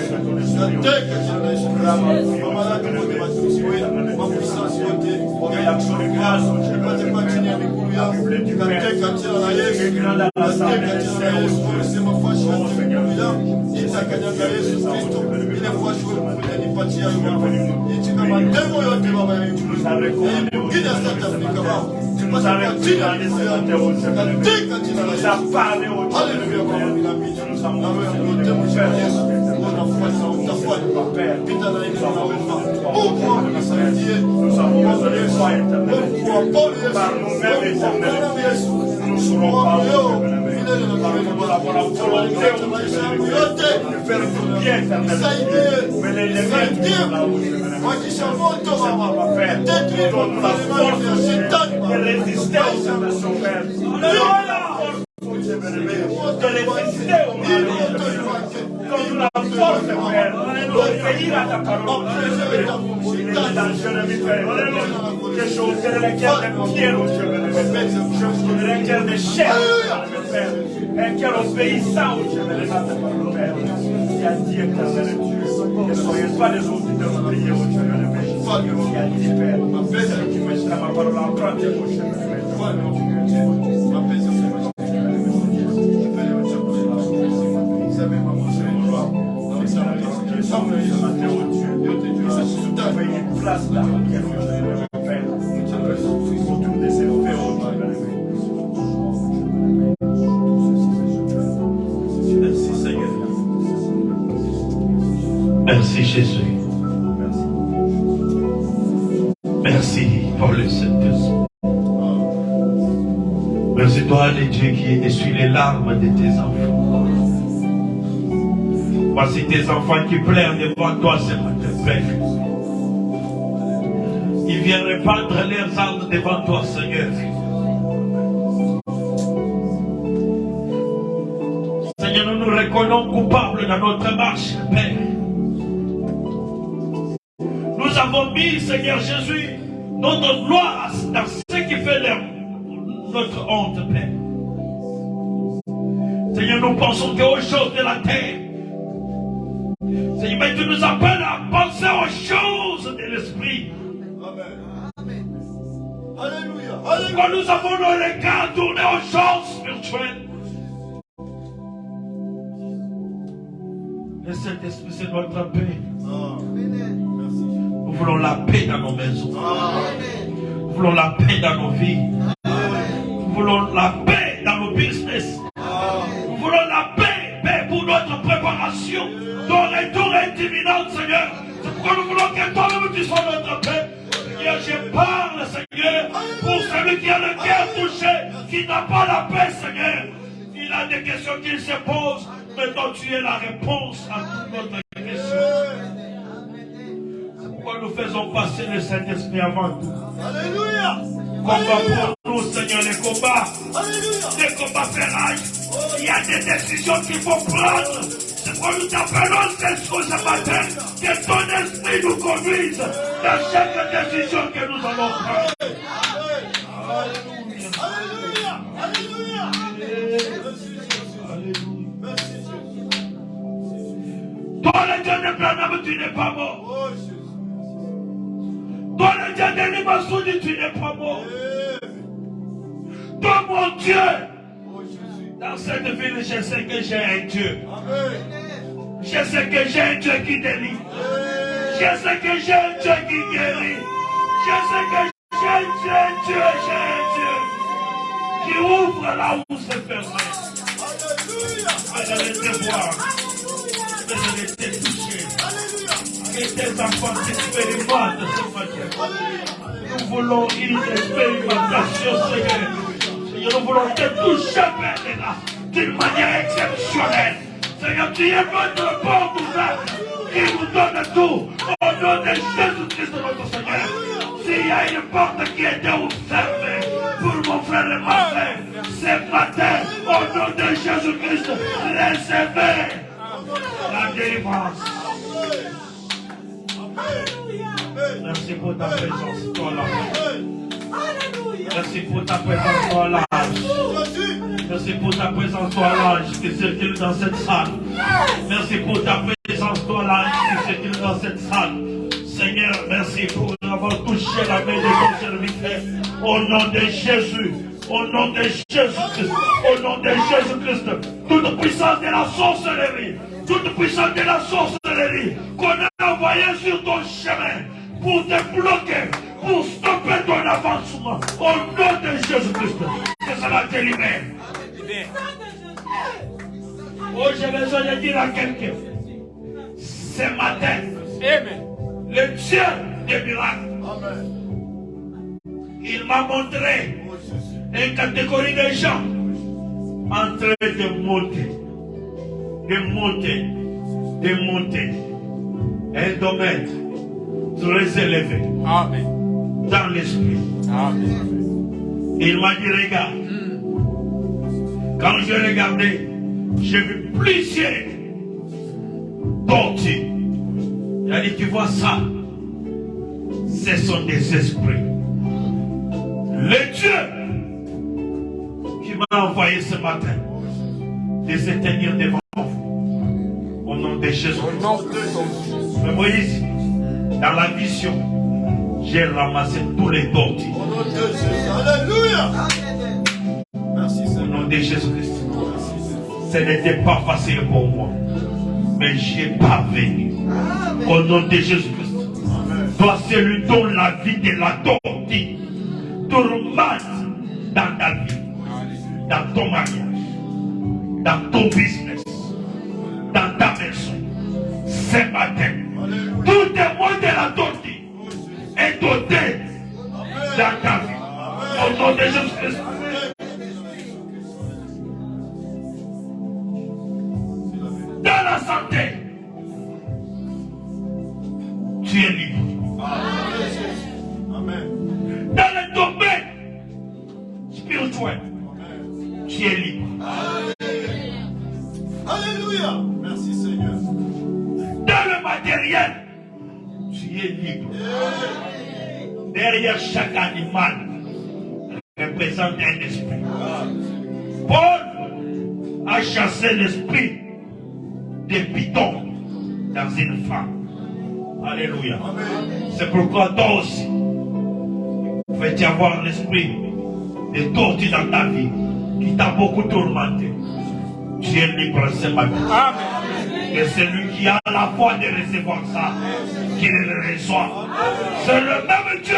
Remplis mon âme, je veux lever. Action de grâce, je vais te continuer avec vous. La Bible du Père, les grands dans l'assemblée des saints, oh Seigneur, il t'a gagné à Jésus Christ, il est fois joué pour les pâtis à nous. Et tu m'as demandé, tu nous as recommandé au Dieu de cette Afrique. Tu nous as recommandé au Dieu. Tu nous as parlé au Dieu. Alléluia, tu nous as montré de mon Père. Père, nous avons besoin de foi éternelle. Par nous-mêmes éternellement, nous ne serons pas nous avons la volonté de faire tout bien éternellement. Mais les limites sont là où Père, donne-nous la force de résister aux tentations, Père. Donne-nous la force de résister aux malheurs. Donne-nous la force, Père, d'obéir à ta parole. Il est dangereux, Père. Des choses sur lesquelles les pierres, Dieu, les cœurs de chair, Père. Un cœur obéissant, Dieu, Père. Qui a dit, éternel Dieu, ne soyez pas les auditeurs de prier, Dieu, qui a dit, Père, qui mettra ma parole en pratique, Dieu, une place là, autour de ces merci Seigneur. Merci Jésus. Merci pour le Saint-Esprit. Merci toi, les Dieu qui essuie les larmes de tes enfants. Voici tes enfants qui pleurent devant toi ce matin, Père. Ils viennent répandre leurs armes devant toi, Seigneur. Seigneur, nous nous reconnaissons coupables dans notre marche, Père. Nous avons mis, Seigneur Jésus, notre gloire dans ce qui fait notre honte, Père. Seigneur, nous pensons qu'aux choses de la terre. Seigneur, mais tu nous appelles à penser aux choses de l'esprit. Amen. Alléluia. Quand nous avons nos regards tournés aux choses spirituelles. Le Saint-Esprit, c'est notre paix. Nous voulons la paix dans nos maisons. Nous voulons la paix dans nos vies. Nous voulons la paix dans nos business. Nous voulons la paix pour notre préparation. Ton retour est imminent, Seigneur. C'est pourquoi nous voulons que toi-même tu sois notre paix. Seigneur, je parle, Seigneur, pour celui qui a le cœur touché, qui n'a pas la paix, Seigneur. Il a des questions qu'il se pose. Maintenant, tu es la réponse à toutes notre questions. C'est pourquoi nous faisons passer le Saint-Esprit avant tout. Alléluia. Combat pour nous, Seigneur, les combats. Les combats ferrailles. Il y a des décisions qu'il faut prendre. C'est pourquoi nous t'appelons ce matin. Que ton esprit nous conduise dans chaque décision que nous allons prendre. Alléluia. Alléluia. Toi, le Dieu de Branham, tu n'es pas mort. Toi, le Dieu de Limasoudi, tu n'es pas mort. Toi, mon Dieu, dans cette ville, je sais que j'ai un Dieu. Je sais que j'ai un Dieu qui délivre. Je sais que j'ai un Dieu qui guérit. Je sais que j'ai un Dieu qui ouvre là où c'est fermé. Mais je vais te voir. Mais je vais te toucher. Que tes enfants t'expérimentent ce matin. Nous voulons une expérimentation, Seigneur. Seigneur, nous voulons te toucher, Père, là, d'une manière exceptionnelle. Seigneur, tu es notre porte ouverte qui nous donne tout. Au nom de Jésus-Christ, notre Seigneur. S'il y a une porte qui était fermée pour mon frère et ma soeur, ce matin, au nom de Jésus-Christ, recevez la délivrance. Merci pour ta présence, toi là. Merci pour ta présence, toi là. Merci pour ta présence, toi l'ange qui circule dans cette salle. Merci pour ta présence, toi l'ange qui circule dans cette salle. Seigneur, merci pour avoir touché la main de ton serviteur. Au nom de Jésus, au nom de Jésus-Christ, au nom de Jésus-Christ, toute puissance de la sorcellerie, toute puissance de la sorcellerie qu'on a envoyée sur ton chemin pour te bloquer, pour stopper ton avancement, au nom de Jésus-Christ, que cela te libère. Oh, j'ai besoin de dire à quelqu'un, ce matin, le Dieu des miracles, il m'a montré une catégorie de gens en train de monter, un domaine très élevé dans l'esprit. Il m'a dit, regarde, quand je regardais, j'ai vu plusieurs tortues. Il a dit, tu vois ça, ce sont des esprits. Le Dieu qui m'a envoyé ce matin, de se tenir devant vous, au nom de Jésus. Mais Moïse, dans la vision, j'ai ramassé tous les tortues. Au nom de Jésus. Alléluia. Merci Au Seigneur. nom de Jésus-Christ. Ce n'était pas facile pour moi, mais j'y ai parvenu. Au nom de Jésus-Christ. Toi, celui dont la vie de la tortue tourmente dans ta vie, dans ton mariage, dans ton business, dans ta maison. Ce matin, tout est moins de la tortue est doté dans ta vie. Au nom de Jésus-Christ. Dans la santé, libre. Amen. Dans le domaine spirituel, tu es libre. Alléluia. Merci Seigneur. Dans le matériel, tu es libre. Derrière chaque animal représente un esprit. Paul a chassé l'esprit des pitons dans une femme. Alléluia. C'est pourquoi toi aussi, il peut y avoir l'esprit de tortue dans ta vie qui t'a beaucoup tourmenté. Tu es libre ce matin. Et celui qui a la foi de recevoir ça, qu'il le reçoit. C'est le même Dieu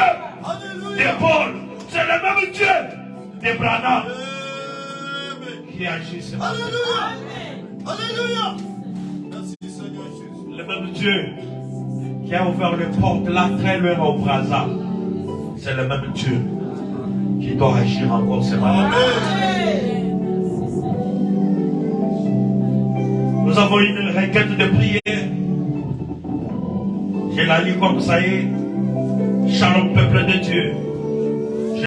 de Paul. C'est le même Dieu de Branham qui agit ce matin. Alléluia. Merci Seigneur Jésus. Le même Dieu qui a ouvert les portes là très loin au Brazza. C'est le même Dieu qui doit agir encore ce matin. Nous avons une requête de prière. Je la lis comme ça y est. Shalom peuple de Dieu.